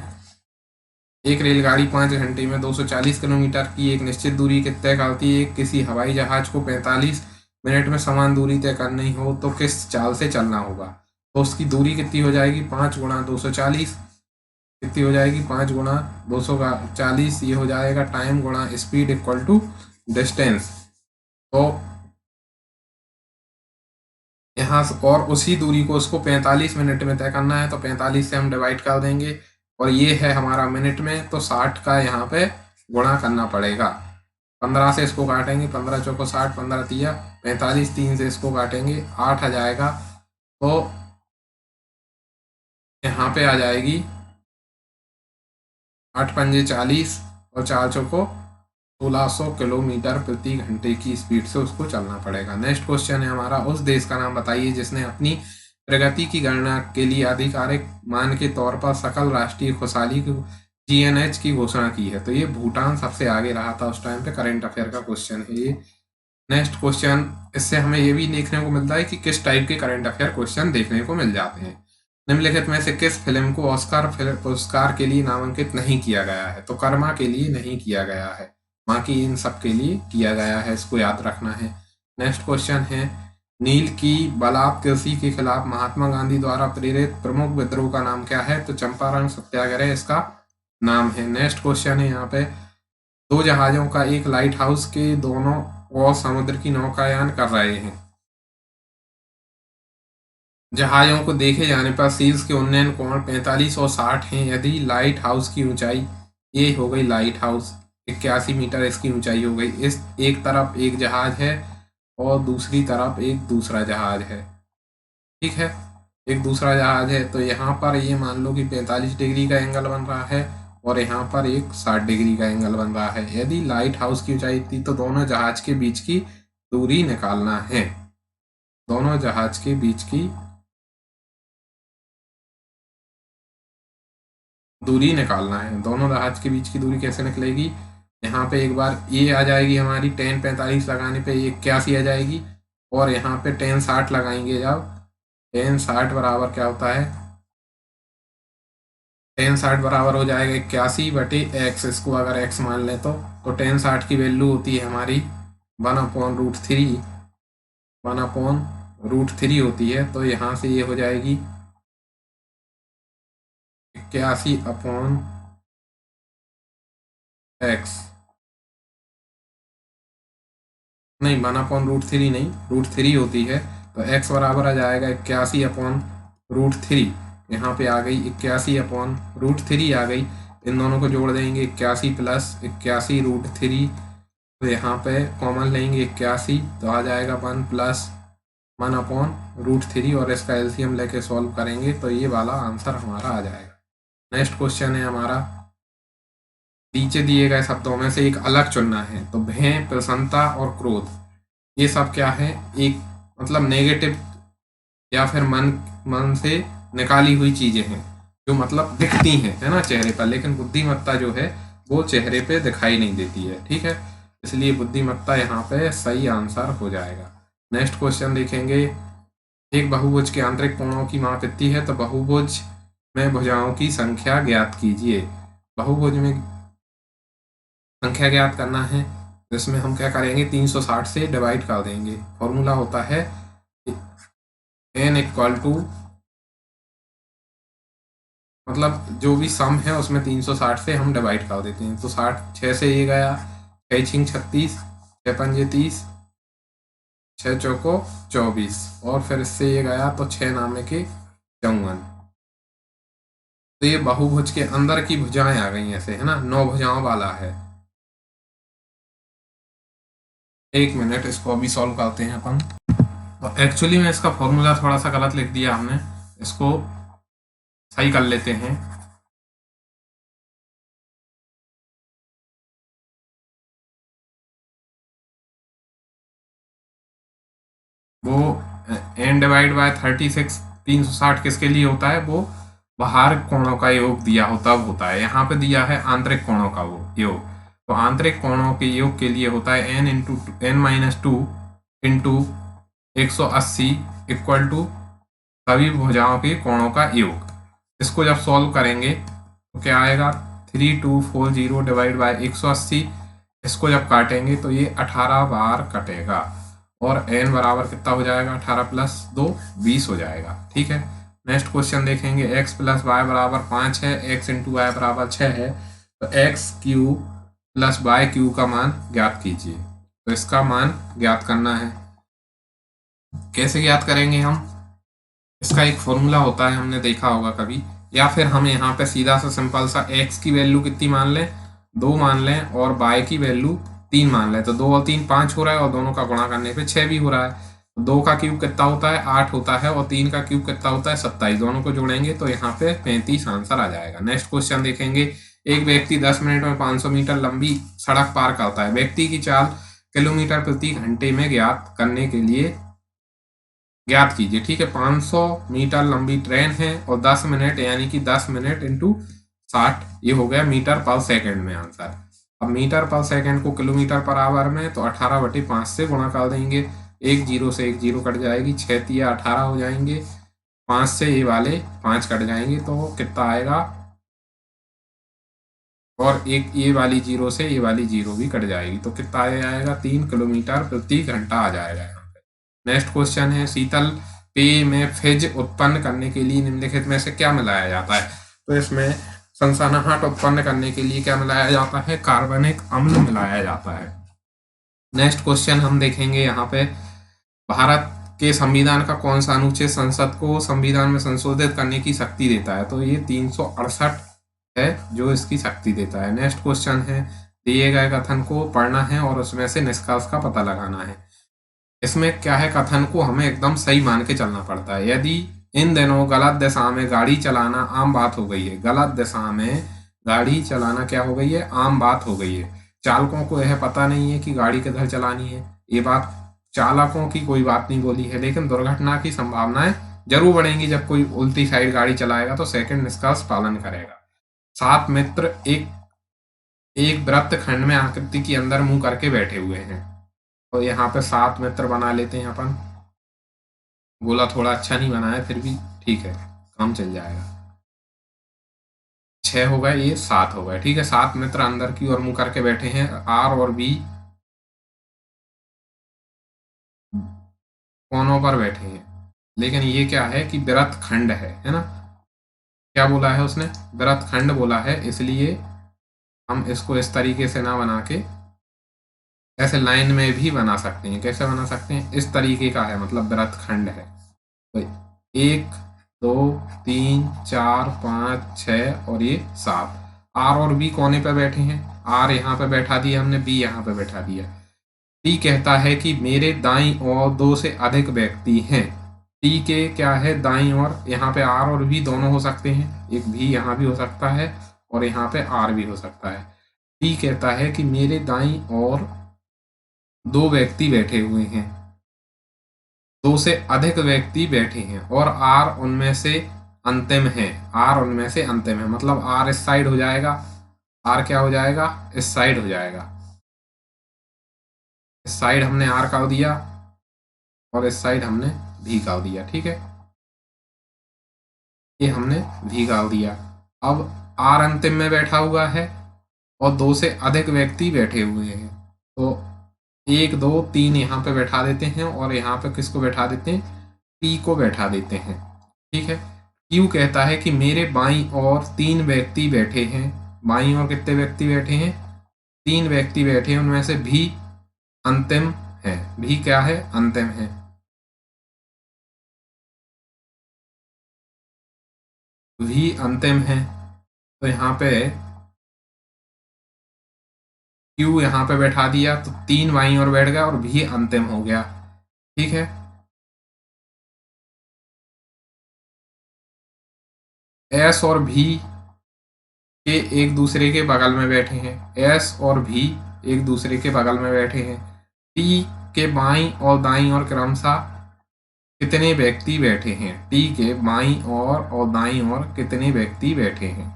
एक रेलगाड़ी 5 घंटे में 240 किलोमीटर की एक निश्चित दूरी तय करती है। किसी हवाई जहाज को 45 मिनट में समान दूरी तय करनी हो तो किस चाल से चलना होगा। तो उसकी दूरी कितनी हो जाएगी, 5 गुणा 240, कितनी हो जाएगी 5 गुणा 240, ये हो जाएगा टाइम गुणा स्पीड इक्वल टू डिस्टेंस। तो यहाँ से और उसी दूरी को उसको 45 मिनट में तय करना है तो 45 से हम डिवाइड कर देंगे और ये है हमारा मिनट में, तो 60 का यहाँ पे गुणा करना पड़ेगा। 15 से इसको काटेंगे, 15 चौको 60, 15 तिया 45, 3 से इसको काटेंगे 8 आ जाएगा। तो यहाँ पे आ जाएगी 8 पंजे 40 और 4 चौको 1600 किलोमीटर प्रति घंटे की स्पीड से उसको चलना पड़ेगा। नेक्स्ट क्वेश्चन है हमारा, उस देश का नाम बताइए जिसने अपनी प्रगति की गणना के लिए आधिकारिक मान के तौर पर सकल राष्ट्रीय खुशहाली GNH की घोषणा की है। तो ये भूटान सबसे आगे रहा था उस टाइम पे। करेंट अफेयर का क्वेश्चन है ये। नेक्स्ट क्वेश्चन, इससे हमें ये भी देखने को मिलता है कि किस टाइप के करेंट अफेयर क्वेश्चन देखने को मिल जाते हैं। निम्नलिखित में से किस फिल्म को ऑस्कार पुरस्कार के लिए नामांकित नहीं किया गया है। तो कर्मा के लिए नहीं किया गया है, बाकी इन सब के लिए किया गया है, इसको याद रखना है। नेक्स्ट क्वेश्चन है, नील की बलात् कृषि के खिलाफ महात्मा गांधी द्वारा प्रेरित प्रमुख विद्रोह का नाम क्या है। तो चंपारण सत्याग्रह इसका नाम है। नेक्स्ट क्वेश्चन है यहाँ पे, दो जहाजों का एक लाइट हाउस के दोनों ओर समुद्र की नौकायान कर रहे हैं। जहाजों को देखे जाने पर शीर्ष के उन्नयन कोण 45 और 60 हैं। यदि लाइट हाउस की ऊंचाई, ये हो गई लाइट हाउस, 81 मीटर इसकी ऊंचाई हो गई। इस एक तरफ एक जहाज है और दूसरी तरफ एक दूसरा जहाज है। ठीक है, एक दूसरा जहाज है तो यहाँ पर ये मान लो कि 45 डिग्री का एंगल बन रहा है और यहाँ पर एक 60 डिग्री का एंगल बन रहा है। यदि लाइट हाउस की ऊंचाई थी तो दोनों जहाज के बीच की दूरी निकालना है। दोनों जहाज के बीच की दूरी निकालना है। दोनों जहाज के बीच की दूरी कैसे निकलेगी, यहाँ पे एक बार ये आ जाएगी हमारी tan 45 लगाने पे 81 आ जाएगी और यहाँ पे tan 60 लगाएंगे जब, tan 60 बराबर क्या होता है, tan 60 बराबर हो जाएगा 81/x। इसको अगर x मान लें तो tan 60 की वैल्यू होती है हमारी 1/√3, 1/√3 होती है। तो यहाँ से ये हो जाएगी 81/x, नहीं 1/√3 नहीं, √3 होती है। तो x बराबर आ जाएगा 81/√3। यहाँ पे आ गई 81/√3 आ गई। इन दोनों को जोड़ देंगे 81 प्लस 81√3, तो यहाँ पे कॉमन लेंगे 81 तो आ जाएगा 1 प्लस 1/√3 और इसका एलसीएम लेके सॉल्व करेंगे तो ये वाला आंसर हमारा आ जाएगा। नेक्स्ट क्वेश्चन है हमारा, नीचे दिए गए शब्दों में से एक अलग चुनना है। तो भय, प्रसन्नता और क्रोध, ये सब क्या है, एक मतलब नेगेटिव या फिर मन से निकाली हुई चीजें हैं जो मतलब दिखती हैं, है ना, चेहरे पर, लेकिन बुद्धिमत्ता जो है वो चेहरे पे दिखाई नहीं देती है। ठीक है, इसलिए बुद्धिमत्ता यहाँ पे सही आंसर हो जाएगा। नेक्स्ट क्वेश्चन देखेंगे, एक बहुभुज के आंतरिक कोणों की माप कितनी है। तो बहुभुज में भुजाओं की संख्या ज्ञात कीजिए। बहुभुज में संख्या ज्ञात करना है तो इसमें हम क्या करेंगे, 360 से डिवाइड कर देंगे। फॉर्मूला होता है n इक्वल टू, मतलब जो भी सम है उसमें 360 से हम डिवाइड कर देते हैं। तो 60, 6 से ये गया, 6 छिंग 36, 6 पंजे 30, 6 चौको 24 और फिर इससे ये गया तो 6 नामे के 54। तो ये बहुभुज के अंदर की भुजाएं आ गई ऐसे, है ना, 9 भुजाओं वाला है। एक मिनट, इसको अभी सॉल्व करते हैं अपन। तो एक्चुअली में इसका फॉर्मूला थोड़ा सा गलत लिख दिया हमने, इसको सही कर लेते हैं। वो n डिवाइड बाय 36 360 किसके लिए होता है, वो बाहर कोणों का योग दिया हो तब होता है। यहाँ पे दिया है आंतरिक कोणों का वो योग, तो आंतरिक कोणों के योग के लिए होता है n-2 इंटू 180 इक्वल टू सभी भुजाओं के कोणों का योग। इसको जब सॉल्व करेंगे तो क्या आएगा, 3240 डिवाइड बाय 180, इसको जब काटेंगे तो ये 18 बार कटेगा और n बराबर कितना हो जाएगा, 18 प्लस 2 20 हो जाएगा। ठीक है, नेक्स्ट क्वेश्चन देखेंगे। x प्लस वाई बराबर 5 है, x इंटू वाई बराबर 6 है, तो X Q plus Y Q का मान ज्ञात कीजिए। तो इसका मान ज्ञात करना है, कैसे ज्ञात करेंगे हम, इसका एक फॉर्मूला होता है, हमने देखा होगा कभी, या फिर हम यहाँ पे सीधा सा सिंपल सा x की वैल्यू कितनी मान लें, 2 मान लें, और y की वैल्यू 3 मान लें, तो 2 और 3 5 हो रहा है, और दोनों का गुणा करने पे 6 भी हो रहा है। 2 का क्यूब कितना होता है, 8 होता है, और 3 का क्यूब कितना होता है, 27। दोनों को जोड़ेंगे तो यहाँ पे 35 आंसर आ जाएगा। नेक्स्ट क्वेश्चन देखेंगे। एक व्यक्ति 10 मिनट में 500 मीटर लंबी सड़क पार करता है। व्यक्ति की चाल किलोमीटर प्रति घंटे में ज्ञात करने के लिए ज्ञात कीजिए। ठीक है, 500 मीटर लंबी ट्रेन है और 10 मिनट, यानी कि 10 मिनट इंटू 60, ये हो गया मीटर पर सेकंड में आंसर। अब मीटर पर सेकंड को किलोमीटर पर आवर में, तो 18/5 से गुणा कर देंगे। एक जीरो से एक जीरो कट जाएगी, 6 तिया 18 हो जाएंगे, 5 से ये वाले 5 कट जाएंगे, तो कितना आएगा, और एक ये वाली जीरो से ये वाली जीरो भी कट जाएगी, तो कितना आ जाएगा, 3 किलोमीटर प्रति घंटा आ जाएगा यहाँ पे। नेक्स्ट क्वेश्चन है, शीतल पेय में फिज उत्पन्न करने के लिए निम्नलिखित में से क्या मिलाया जाता है। तो इसमें सनसनाहट उत्पन्न करने के लिए क्या मिलाया जाता है, कार्बनिक अम्ल मिलाया जाता है। नेक्स्ट क्वेश्चन हम देखेंगे यहाँ पे, भारत के संविधान का कौन सा अनुच्छेद संसद को संविधान में संशोधित करने की शक्ति देता है। तो ये 368 है जो इसकी शक्ति देता है। नेक्स्ट क्वेश्चन है, दिए गए कथन को पढ़ना है और उसमें से निष्कर्ष का पता लगाना है। इसमें क्या है, कथन को हमें एकदम सही मान के चलना पड़ता है। यदि इन दिनों गलत दिशा में गाड़ी चलाना आम बात हो गई है, गलत दिशा में गाड़ी चलाना क्या हो गई है, आम बात हो गई है। चालकों को यह पता नहीं है कि गाड़ी किधर चलानी है, ये बात चालकों की कोई बात नहीं बोली है, लेकिन दुर्घटना की संभावनाएं जरूर बढ़ेंगी। जब कोई उल्टी साइड गाड़ी चलाएगा तो सेकंड निष्कर्ष पालन करेगा। 7 मित्र एक वृत्त खंड में आकृति के अंदर मुंह करके बैठे हुए हैं। तो यहाँ पे 7 मित्र बना लेते हैं अपन। गोला थोड़ा अच्छा नहीं बना है, फिर भी ठीक है, काम चल जाएगा। 6 हो गए, ये 7 हो गए। ठीक है, 7 मित्र अंदर की ओर मुंह करके बैठे हैं। आर और बी कोनों पर बैठे हैं, लेकिन ये क्या है कि वृत्त खंड है ना। क्या बोला है उसने, वृत्त खंड बोला है, इसलिए हम इसको इस तरीके से ना बना के ऐसे लाइन में भी बना सकते हैं। कैसे बना सकते हैं, इस तरीके का है, मतलब वृत्त खंड है। तो 1 2 3 4 5 6 और ये 7। आर और बी कोने पे बैठे हैं, आर यहाँ पे बैठा दिया हमने, बी यहाँ पे बैठा दिया। टी कहता है कि मेरे दाईं ओर 2 से अधिक व्यक्ति हैं। टी के क्या है, दाईं ओर, यहाँ पे आर और बी दोनों हो सकते हैं, एक भी यहाँ भी हो सकता है और यहाँ पे आर भी हो सकता है। टी कहता है कि मेरे दाईं ओर 2 व्यक्ति बैठे हुए हैं, 2 से अधिक व्यक्ति बैठे हैं, और आर उनमें से अंतिम है। आर उनमें से अंतिम है, मतलब आर इस साइड हो जाएगा, आर क्या हो जाएगा, इस साइड हो जाएगा। इस साइड हमने आर कर दिया और इस साइड हमने भी कर दिया। ठीक है, ये हमने भी कर दिया। अब आर अंतिम में बैठा हुआ है और 2 से अधिक व्यक्ति बैठे हुए हैं, तो 1 2 3 यहाँ पे बैठा देते हैं और यहाँ पे किसको बैठा देते हैं, पी को बैठा देते हैं। ठीक है, क्यू कहता है कि मेरे बाईं ओर 3 व्यक्ति बैठे हैं। बाईं ओर कितने व्यक्ति बैठे हैं, 3 व्यक्ति बैठे हैं, उनमें से भी अंतिम है। भी क्या है, अंतिम है। v अंतिम है, तो यहाँ पे q यहाँ पे बैठा दिया तो 3 बाईं ओर बैठ गया और v अंतिम हो गया। ठीक है, s और v के एक दूसरे के बगल में बैठे हैं, s और v एक दूसरे के बगल में बैठे हैं। t के बाईं और दाईं ओर क्रमशः कितने व्यक्ति बैठे हैं? t के बाईं ओर और दाईं ओर कितने व्यक्ति बैठे हैं?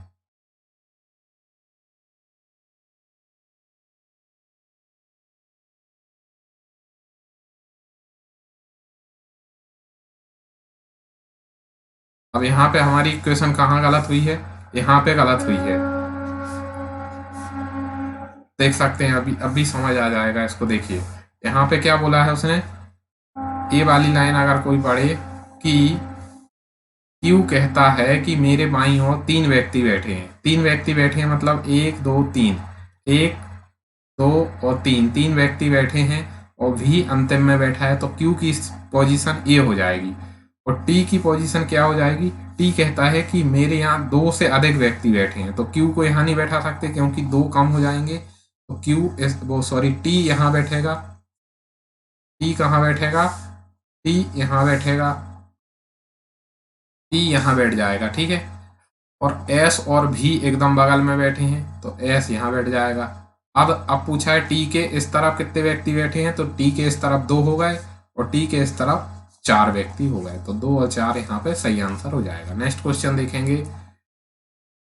अब यहाँ पे हमारी इक्वेशन कहाँ गलत हुई है? यहाँ पे गलत हुई है, देख सकते हैं। अभी समझ आ जाएगा इसको। देखिए यहाँ पे क्या बोला है उसने, ये वाली लाइन अगर कोई पढ़े कि क्यू कहता है कि मेरे बाईं ओर 3 व्यक्ति बैठे हैं। 3 व्यक्ति बैठे हैं मतलब 1 2 3, 1 2 और 3, 3 व्यक्ति बैठे हैं और वी अंतिम में बैठा है, तो क्यू की पोजीशन ए हो जाएगी और टी की पोजीशन क्या हो जाएगी? टी कहता है कि मेरे यहाँ 2 से अधिक व्यक्ति बैठे हैं, तो क्यू को यहाँ नहीं बैठा सकते क्योंकि 2 कम हो जाएंगे, तो टी यहाँ बैठेगा। टी कहाँ बैठेगा? टी यहाँ बैठेगा, टी यहाँ बैठ जाएगा। ठीक है, और एस और भी एकदम बगल में बैठे हैं तो एस यहाँ बैठ जाएगा। अब पूछा है टी के इस तरफ कितने व्यक्ति बैठे हैं, तो टी के इस तरफ 2 हो गए और टी के इस तरफ 4 व्यक्ति हो गए, तो 2 और 4 यहाँ पे सही आंसर हो जाएगा। नेक्स्ट क्वेश्चन देखेंगे।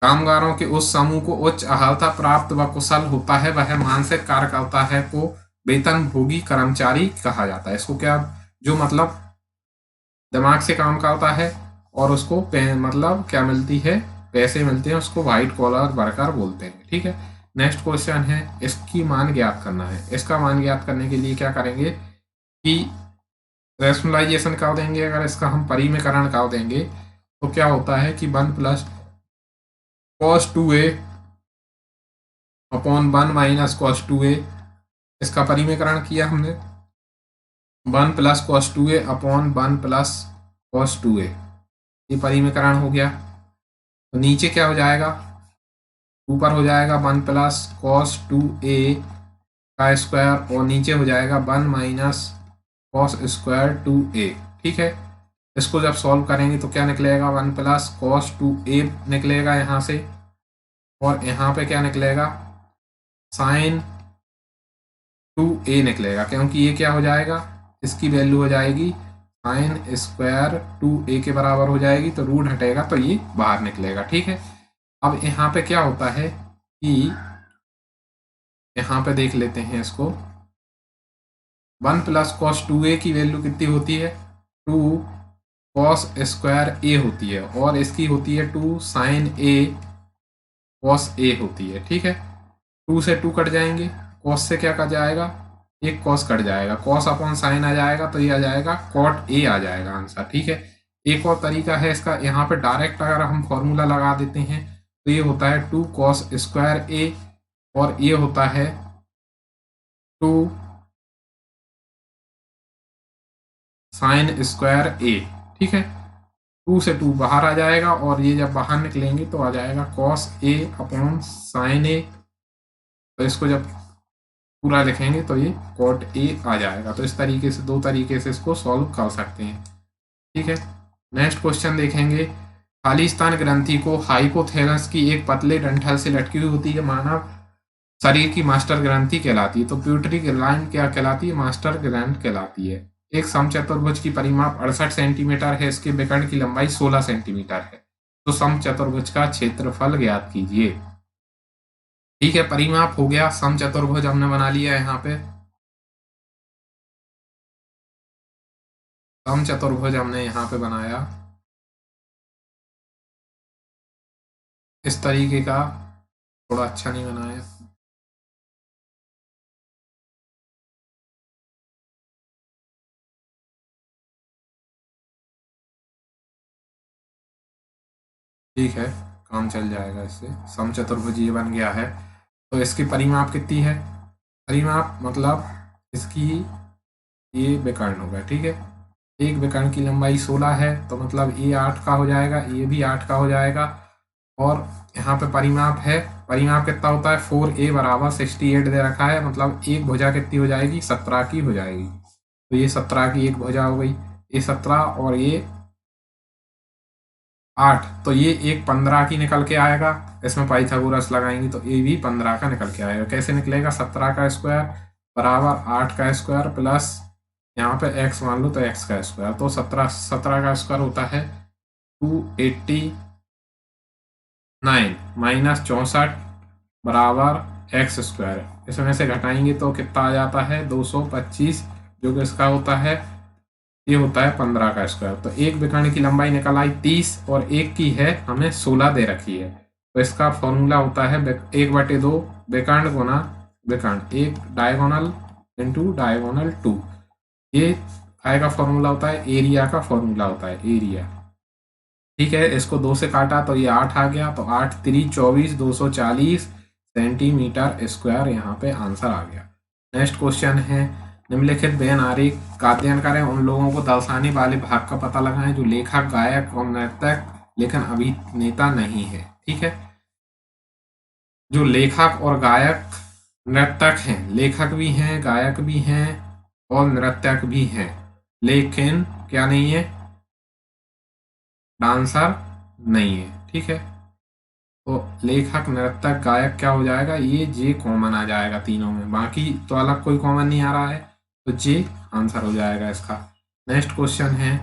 कामगारों के उस समूह को उच्च अर्हता प्राप्त व कुशल होता है, वह मानसिक कार्य करता है, को वेतनभोगी कर्मचारी कहा जाता है। इसको क्या, जो मतलब दिमाग से काम करता है और उसको मतलब क्या मिलती है, पैसे मिलते हैं, उसको व्हाइट कॉलर वर्कर बोलते हैं। ठीक है, नेक्स्ट क्वेश्चन है, इसकी मान ज्ञात करना है। इसका मान ज्ञात करने के लिए क्या करेंगे कि रैशनलाइजेशन कर देंगे। अगर इसका हम परिमेयकरण कर देंगे तो क्या होता है कि 1 plus cos 2a upon 1 minus cos 2a, इसका परिमेयकरण किया हमने, 1 plus cos 2a upon 1 plus cos 2a, ये परिमेयकरण हो गया। तो नीचे क्या हो जाएगा, ऊपर हो जाएगा 1 प्लस cos 2a का स्क्वायर और नीचे हो जाएगा 1 माइनस cos स्क्वायर 2a। ठीक है, इसको जब सॉल्व करेंगे तो क्या निकलेगा, 1 प्लस cos 2a निकलेगा यहाँ से, और यहाँ पे क्या निकलेगा, sin 2a निकलेगा, क्योंकि ये क्या हो जाएगा, इसकी वैल्यू हो जाएगी sin स्क्वायर 2a के बराबर हो जाएगी, तो रूट हटेगा तो ये बाहर निकलेगा। ठीक है, अब यहाँ पे क्या होता है कि यहाँ पे देख लेते हैं इसको, 1 प्लस cos 2a की वैल्यू कितनी होती है, 2 cos स्क्वायर a होती है, और इसकी होती है 2 sin a cos a होती है। ठीक है, 2 से 2 कट जाएंगे, cos से क्या कट जाएगा, एक cos कट जाएगा, cos अपॉन साइन आ जाएगा, तो ये आ जाएगा cot a आ जाएगा आंसर। ठीक है, एक और तरीका है इसका, यहाँ पे डायरेक्ट अगर हम फॉर्मूला लगा देते हैं तो ये होता है 2 cos स्क्वायर a और ये होता है 2 sin स्क्वायर a। ठीक है, 2 से 2 बाहर आ जाएगा और ये जब बाहर निकलेंगे तो आ जाएगा cos a upon sine a, तो इसको जब पूरा लिखेंगे तो ये cot a आ जाएगा। तो इस तरीके से, 2 तरीके से इसको सॉल्व कर सकते हैं। ठीक है, नेक्स्ट क्वेश्चन देखेंगे। खाली स्थान ग्रंथि को हाइपोथैलस की एक पतले डंठल से लटकी हुई होती है मानव शरीर की मास्टर ग्रंथि कहलाती है, तो प्यूटरी ग्लैंड क्या कहलाती है, मास्टर ग्लैंड कहलाती है। एक समचतुर्भुज की परिमाप 68 सेंटीमीटर है, इसके विकर्ण की लंबाई 16 सेंटीमीटर है, तो समचतुर्भुज का क्षेत्रफल ज्ञात कीजिए। ठीक है, परिमाप हो गया, समचतुर्भुज हमने बना लिया यहाँ पे, समचतुर्भुज हमने यहाँ पे बनाया इस तरीके का, थोड़ा अच्छा नहीं बनाया। ठीक है, काम चल जाएगा इससे, समचतुर्भुज ये बन गया है। तो इसकी परिमाप कितनी है, परिमाप मतलब इसकी ये विकर्ण होगा। ठीक है, एक विकर्ण की लंबाई 16 है, तो मतलब ये 8 का हो जाएगा, ये भी 8 का हो जाएगा। और यहाँ पे परिमाप है, परिमाप कितना होता है 4a बराबर 68 दे रखा है, मतलब एक भुजा कितनी हो जाएगी 17 की हो जाएगी। तो ये 17 की एक भुजा हो गई, ये 17 और ये 8, तो ये एक 15 की निकल के आएगा। इसमें पाइथागोरस लगाएंगे तो ये भी 15 का निकल के आएगा। कैसे निकलेगा, 17 का स्क्वायर बराबर 8 का स्क्वायर प्लस यहाँ पे x मान लो तो x का स्क्वायर, तो 17 का स्क्वायर होता है 289 माइनस 64 बराबर एक्स स्क्वायर। इसमें से घटाएंगे तो कितना आ जाता है 225, जो कि इसका होता है, ये होता है 15 का स्क्वायर। तो एक विकर्ण की लंबाई निकल आई 30 और एक की है हमें 16 दे रखी है। तो इसका फॉर्मूला होता है 1/2 विकर्ण गुना विकर्ण, एक डायगोनल इंटू डायगोनल 2। ये आएगा फॉर्मूला होता है एरिया का, फॉर्मूला होता है एरिया। ठीक है, इसको 2 से काटा तो ये 8 आ गया, तो 8 3 24 240 सेंटीमीटर स्क्वायर यहाँ पे आंसर आ गया। नेक्स्ट क्वेश्चन है, निम्नलिखित व्यंजन आरेख का अध्ययन करें, उन लोगों को दर्शाने वाले भाग का पता लगाएं जो लेखक, गायक और नर्तक लेकिन अभिनेता नहीं है। ठीक है, जो लेखक और गायक नर्तक हैं, लेखक भी हैं, गायक भी हैं और नर्तक भी हैं, लेकिन क्या नहीं है, डांसर नहीं है। ठीक है, तो लेखक, नर्तक, गायक क्या हो जाएगा, ये जे कॉमन आ जाएगा तीनों में, बाकी तो अलग कोई कॉमन नहीं आ रहा है, तो जे आंसर हो जाएगा इसका। नेक्स्ट क्वेश्चन है,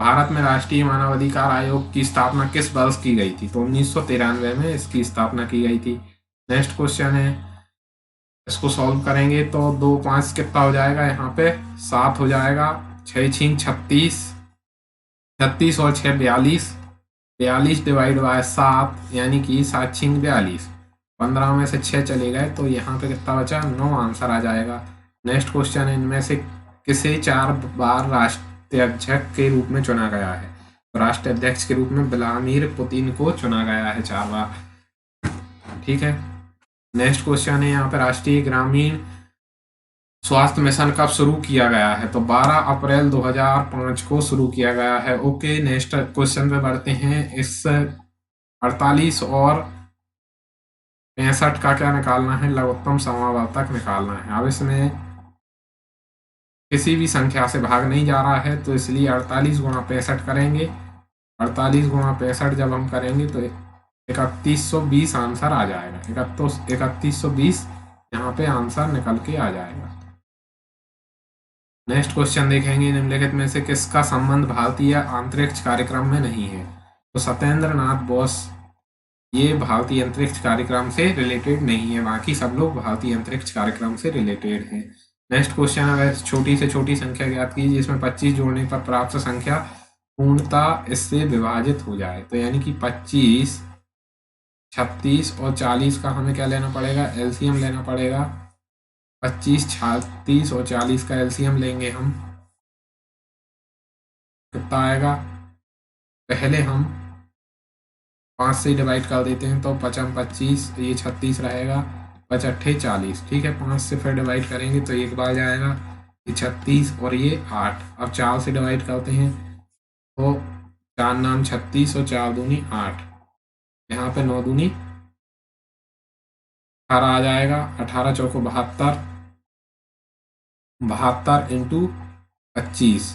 भारत में राष्ट्रीय मानवाधिकार आयोग की स्थापना किस वर्ष की गई थी, तो 1993 में इसकी स्थापना की गई थी। नेक्स्ट क्वेश्चन है, इसको सॉल्व करेंगे तो 2 5 कितना हो जाएगा, यहाँ पे 7 हो जाएगा, 6 6 36, 36 और 6 42, 42 डिवाइड बाय 7 यानी कि 7 6 42, 15 में से 6 चले गए तो यहाँ पे कितना बचा, 9 आंसर आ जाएगा। नेक्स्ट क्वेश्चन है, इनमें से किसे 4 बार राष्ट्राध्यक्ष के रूप में चुना गया है, तो राष्ट्राध्यक्ष के रूप में व्लादिमीर पुतिन को चुना गया है 4 बार। ठीक है, नेक्स्ट क्वेश्चन है, यहाँ पे राष्ट्रीय ग्रामीण स्वास्थ्य मिशन कब शुरू किया गया है, तो 12 अप्रैल 2005 को शुरू किया गया है। ओके, नेक्स्ट क्वेश्चन पे बढ़ते हैं। इस 48 और 65 का क्या निकालना है, लघुत्तम समावर्तक निकालना है। अब इसमें किसी भी संख्या से भाग नहीं जा रहा है, तो इसलिए 48 गुणा 65 करेंगे। 48 गुणा 65 जब हम करेंगे तो 3120 आंसर आ जाएगा। 3120 यहाँ पे आंसर निकल के आ जाएगा। नेक्स्ट क्वेश्चन देखेंगे, निम्नलिखित में से किसका संबंध भारतीय अंतरिक्ष कार्यक्रम में नहीं है, तो सत्येंद्र नाथ बोस ये भारतीय अंतरिक्ष कार्यक्रम से रिलेटेड नहीं है, बाकी सब लोग भारतीय अंतरिक्ष कार्यक्रम से रिलेटेड हैं। नेक्स्ट क्वेश्चन है, छोटी से छोटी संख्या ज्ञात कीजिए जिसमें 25 जोड़ने पर प्राप्त संख्या पूर्णतः इससे विभाजित हो जाए, तो यानी कि 25 36 और 40 का हमें क्या लेना पड़ेगा, एलसीएम लेना पड़ेगा। 25 36 और 40 का एलसीएम लेंगे हम, कितना आएगा, पहले हम 5 से डिवाइड कर देते हैं तो 5 25, ये 36 रहेगा, 5 8 40। ठीक है, 5 से फिर डिवाइड करेंगे तो एक बार जाएगा, ये 36 और ये 8। अब 4 से डिवाइड करते हैं तो 4 नाम 36 और 4 दूनी 8, यहाँ पे 9 दूनी 18 आ जाएगा। 18 चौको 72, 72 इंटू 25,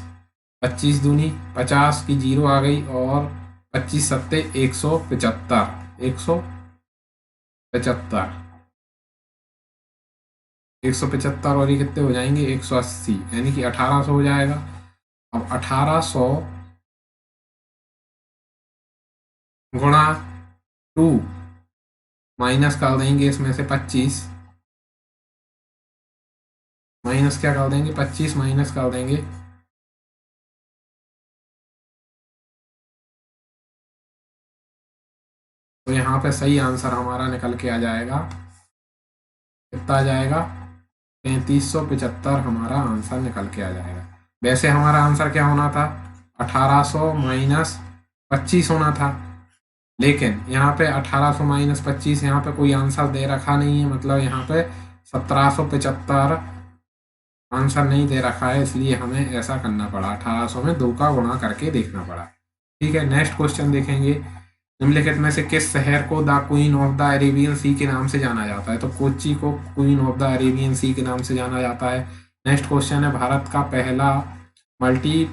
25 दूनी 50 की 0 आ गई और 25 सत्ते 175, 175 और ये कितने हो जाएंगे 180, यानी कि 1800 हो जाएगा। अब 1800 गुणा 2 माइनस कर देंगे इसमें से 25, माइनस क्या कर देंगे 25 माइनस कर देंगे तो यहाँ पे सही आंसर हमारा निकल के आ जाएगा, कितना आ जाएगा 3575 हमारा आंसर निकल के आ जाएगा। वैसे हमारा आंसर क्या होना था, 1800 माइनस 25 होना था, लेकिन यहाँ पे 1800 माइनस 25 यहाँ पे कोई आंसर दे रखा नहीं है, मतलब यहाँ पे 1775 आंसर नहीं दे रखा है, इसलिए हमें ऐसा करना पड़ा, 1800 में 2 का गुणा करके देखना पड़ा। ठीक है, नेक्स्ट क्वेश्चन देखेंगे। निम्नलिखित में से किस शहर को the queen of the Arabian sea के नाम से जाना जाता है? तो कोच्चि को queen of the Arabian sea के नाम से जाना जाता है। नेक्स्ट क्वेश्चन है, भारत का पहला मल्टी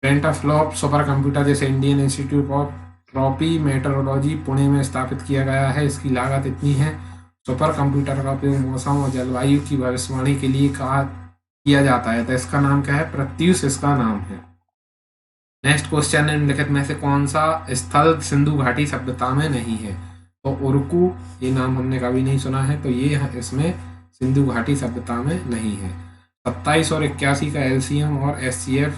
पेंटाफ्लॉप सुपर कंप्यूटर जैसे Indian institute of trophy metrology Pune में स्थापित किया गया है, इसकी लागत इतनी है। सुपर कंप्यूटर का उपयोग मौसम और जलवायु की भविष्यवाणी के लिए किया जाता है, तो इसका नाम क्या है? प्रत्यूष इसका नाम है। नेक्स्ट क्वेश्चन, निम्नलिखित में से कौन सा स्थल सिंधु घाटी सभ्यता में नहीं है? तो उरकू, ये नाम हमने कभी नहीं सुना है, तो ये इसमें सिंधु घाटी सभ्यता में नहीं है। 27 और 81 का एलसीएम और एचसीएफ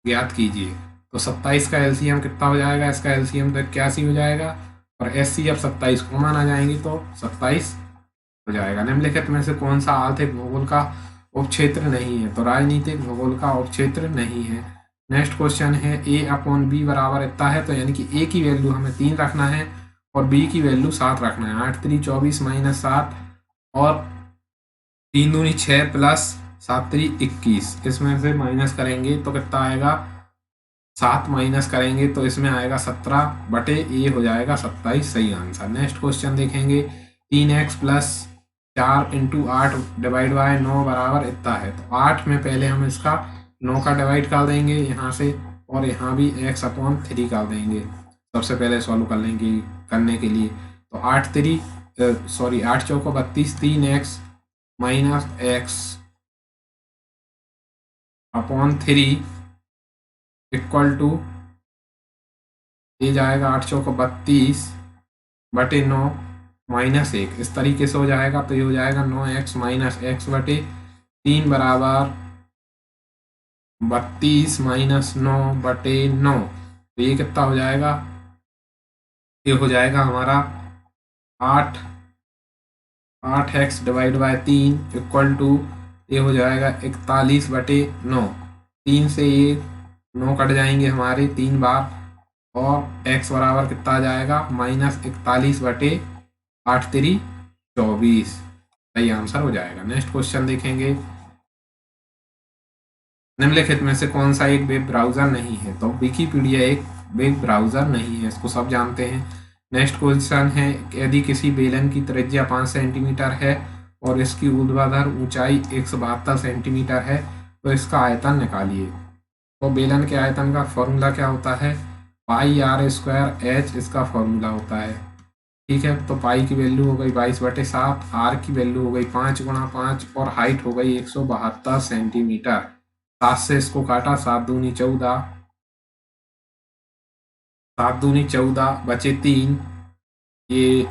ज्ञात कीजिए। तो 27 का एलसीएम कितना हो जाएगा? इसका एलसीएम तो 81 हो जाएगा, और एचसीएफ 27 कॉमन आ जाएंगी तो 27 हो जाएगा। निम्नलिखित में से कौन सा आर्थिक भूगोल का उपक्षेत्र नहीं है? तो राजनीतिक भूगोल का उपक्षेत्र नहीं है। नेक्स्ट क्वेश्चन है, a/b बराबर इतना है, तो यानी कि a की वैल्यू हमें 3 रखना है और b की वैल्यू 7 रखना है। 8 3 24 माइनस 7 और 3 दूनी 6 प्लस 7 3 21, इसमें से माइनस करेंगे तो कितना आएगा? 7 माइनस करेंगे तो इसमें आएगा 17 बटे a हो जाएगा 27, सही आंसर। नेक्स्ट क्वेश्चन देखेंगे, 3x plus 4 into 8 divide by 9 बराबर इतना है। तो 8 में पहले हम इसका 9 का डिवाइड कर देंगे यहाँ से, और यहाँ भी x/3 कर देंगे सबसे पहले सॉल्व करने के लिए। तो 8 चौको 32, 3x minus x/3 equal to, ये जाएगा 8 चौको 32 बटे 9 माइनस 1, इस तरीके से हो जाएगा। तो ये हो जाएगा 9x माइनस x बटे 3 बराबर 32 माइनस 9 बटे 9, तो ये कितना हो जाएगा? ये हो जाएगा हमारा 8x divide by 3 equal to, ये हो जाएगा 41 बटे 9। 3 से ये 9 कट जाएंगे हमारे 3 बार, और x बराबर कितना आ जाएगा? माइनस 41 बटे 8 3 24, सही आंसर हो जाएगा। नेक्स्ट क्वेश्चन देखेंगे, निम्नलिखित में से कौन सा एक वेब ब्राउजर नहीं है? तो विकिपीडिया एक वेब ब्राउजर नहीं है, इसको सब जानते हैं। नेक्स्ट क्वेश्चन है, यदि किसी बेलन की त्रिज्या 5 सेंटीमीटर है और इसकी ऊर्ध्वाधर ऊंचाई 172 सेंटीमीटर है, तो इसका आयतन निकालिए। तो बेलन के आयतन का फॉर्मूला क्या होता है? πr²h इसका फॉर्मूला होता है। ठीक है, तो पाई की वैल्यू हो गई 22/7, आर की वैल्यू हो गई 5 × 5 और हाइट हो गई 172 सेंटीमीटर। 7 से इसको काटा, 7 दूनी 14, 7 दूनी 14 बचे 3, ये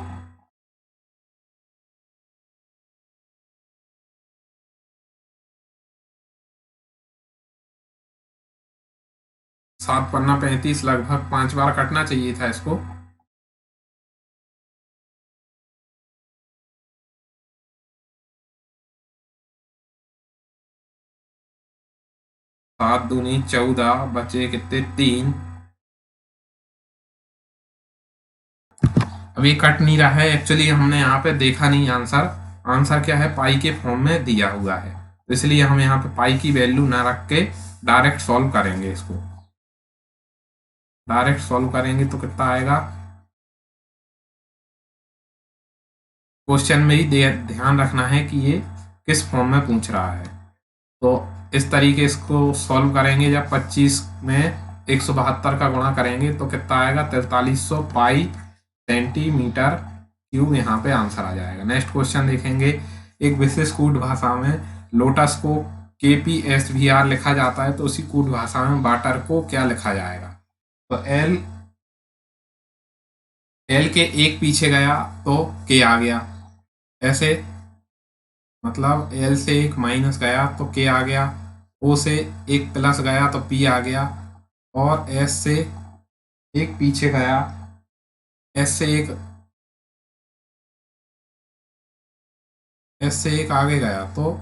7 पन्ना 35, लगभग 5 बार कटना चाहिए था इसको। सात दूनी 14 बचे कितने? 3। अभी कट नहीं रहा है, एक्चुअली हमने यहाँ पे देखा नहीं आंसर। आंसर क्या है? पाई के फॉर्म में दिया हुआ है, तो इसलिए हम यहाँ पे पाई की वैल्यू ना रख के डायरेक्ट सॉल्व करेंगे। इसको डायरेक्ट सॉल्व करेंगे तो कितना आएगा? क्वेश्चन में ही ध्यान रखना है कि ये किस फॉर्म में पूछ रहा है। तो इस तरीके इसको सॉल्व करेंगे, जब 25 में 172 का गुणा करेंगे तो कितना आएगा? 4300 पाई सेंटीमीटर क्यूब, यहाँ पे आंसर आ जाएगा। नेक्स्ट क्वेश्चन देखेंगे, एक विशेष कूट भाषा में लोटस को KPSVR लिखा जाता है, तो उसी कूट भाषा में वाटर को क्या लिखा जाएगा? तो L के एक पीछे गया तो K आ गया, ऐसे मतलब L से एक माइनस गया तो K आ गया, O से एक प्लस गया तो P आ गया, और S से एक पीछे गया, S से एक आगे गया तो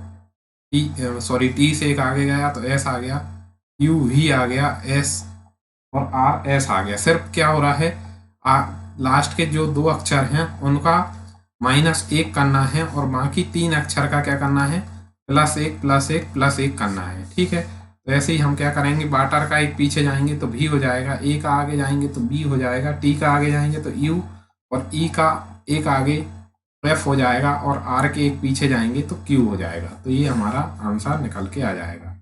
T से एक आगे गया तो S आ गया, U V आ गया, S और R S आ गया। सिर्फ क्या हो रहा है, लास्ट के जो 2 अक्षर हैं उनका -1 करना है और बाकी 3 अक्षर का क्या करना है? प्लस एक प्लस एक प्लस एक करना है, ठीक है। तो ऐसे ही हम क्या करेंगे, वाटर का एक पीछे जाएंगे तो भी हो जाएगा, ए का आगे जाएंगे तो बी हो जाएगा, टी का आगे जाएंगे तो यू, और ई का एक आगे एफ हो जाएगा, और आर के एक पीछे जाएंगे तो क्यू हो जाएगा। तो ये हमारा आंसर निकल के आ जाएगा।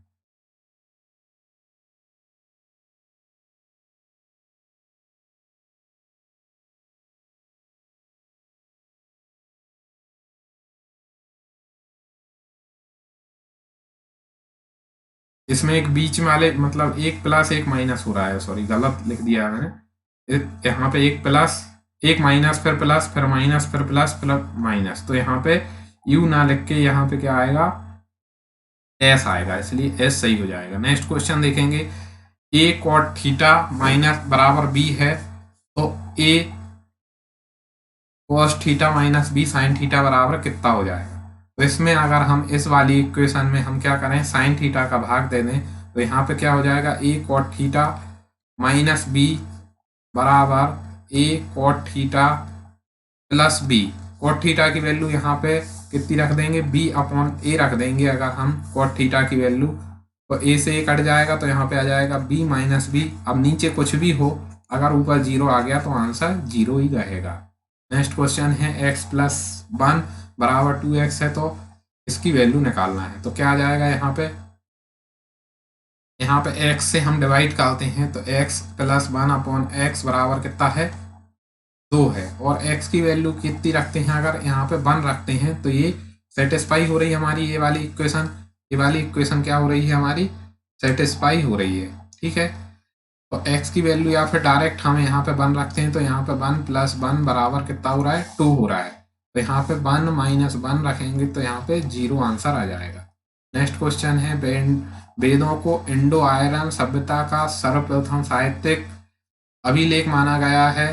इसमें एक बीच में वाले मतलब एक प्लस एक माइनस हो रहा है, सॉरी गलत लिख दिया है मैंने। यहाँ पे एक प्लस एक माइनस फिर प्लस फिर माइनस फिर प्लस प्लस माइनस, तो यहाँ पे यू ना लिख के यहाँ पे क्या आएगा, एस आएगा, इसलिए एस सही हो जाएगा। नेक्स्ट क्वेश्चन देखेंगे, ए कॉट थीटा माइनस बराबर बी है, तो A cos theta minus B sine theta बराबर कितना हो जाएगा। तो इसमें अगर हम इस वाली इक्वेशन में हम क्या करें, साइन थीटा का भाग दे दें, तो यहाँ पे क्या हो जाएगा, A cot theta minus B बराबर A cot theta plus B. Cot theta की वैल्यू यहाँ पे कितनी रख देंगे, बी अपॉन ए रख देंगे। अगर हम कॉट थीटा की वैल्यू, तो ए से ए कट जाएगा तो यहाँ पे आ जाएगा बी माइनस बी। अब नीचे कुछ भी हो, अगर ऊपर जीरो आ गया तो आंसर जीरो ही रहेगा। नेक्स्ट क्वेश्चन है x प्लस वन बराबर 2x है, तो इसकी वैल्यू निकालना है। तो क्या आ जाएगा, यहाँ पे x से हम डिवाइड करते हैं, तो x plus one upon x बराबर कितना है, 2 है। और x की वैल्यू कितनी रखते हैं, अगर यहाँ पे 1 रखते हैं तो ये सेटिस्फाई हो रही है हमारी ये वाली इक्वेशन। ये वाली इक्वेशन क्या हो रही है हमारी, सेटिस्फाई हो रही है, ठीक है। तो x की वैल्यू या फिर डायरेक्ट हम यहाँ पे 1 रखते हैं, तो यहाँ पे 1 प्लस 1 बराबर कितना हो रहा है, 2 हो रहा है। तो यहाँ पे 1 माइनस 1 रखेंगे तो यहाँ पे 0 आंसर आ जाएगा। नेक्स्ट क्वेश्चन है, वेदों को इंडो आर्यन सभ्यता का सर्वप्रथम साहित्यिक अभिलेख माना गया है।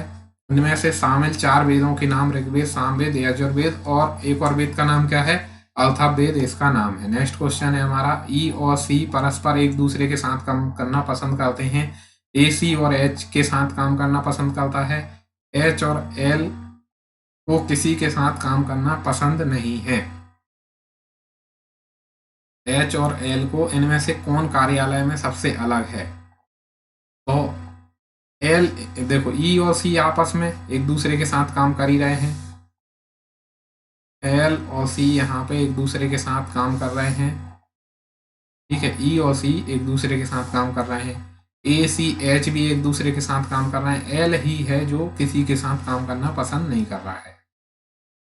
इनमें से शामिल 4 वेदों के नाम ऋग्वेद, सामवेद, यजुर्वेद और एक और वेद का नाम क्या है, अथर्ववेद इसका नाम है। नेक्स्ट क्वेश्चन है हमारा, ई और सी परस्पर एक दूसरे के साथ काम करना पसंद करते हैं, ए सी और एच के साथ काम करना पसंद करता है, एच और एल को किसी के साथ काम करना पसंद नहीं है। एच और एल को इनमें से कौन कार्यालय में सबसे अलग है, तो एल, देखो ई और सी आपस में एक दूसरे के साथ काम कर ही रहे हैं, एल और सी यहाँ पे एक दूसरे के साथ काम कर रहे हैं, ठीक है। ई और सी एक दूसरे के साथ काम कर रहे हैं, ए सी एच भी एक दूसरे के साथ काम कर रहे हैं, एल ही है जो किसी के साथ काम करना पसंद नहीं कर रहा है।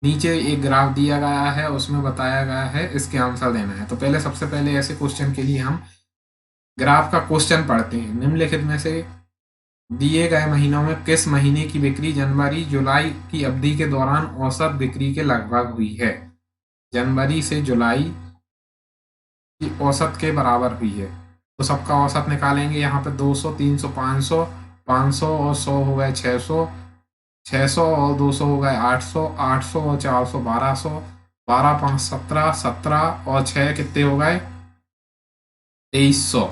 नीचे एक ग्राफ दिया गया है, उसमें बताया गया है इसके आंसर देना है। तो पहले सबसे पहले ऐसे क्वेश्चन के लिए हम ग्राफ का क्वेश्चन पढ़ते हैं। निम्नलिखित में से दिए गए महीनों में किस महीने की बिक्री जनवरी जुलाई की अवधि के दौरान औसत बिक्री के लगभग हुई है। जनवरी से जुलाई की औसत के बराबर हुई है, तो सबका औसत निकालेंगे। यहाँ पे 200, 300, 500, 500 और 100 हो गए 600, 600 और 200 हो गए 800, 800 और 400 1200, 12 5 17, 17 और 6 कितने हो गए 2300,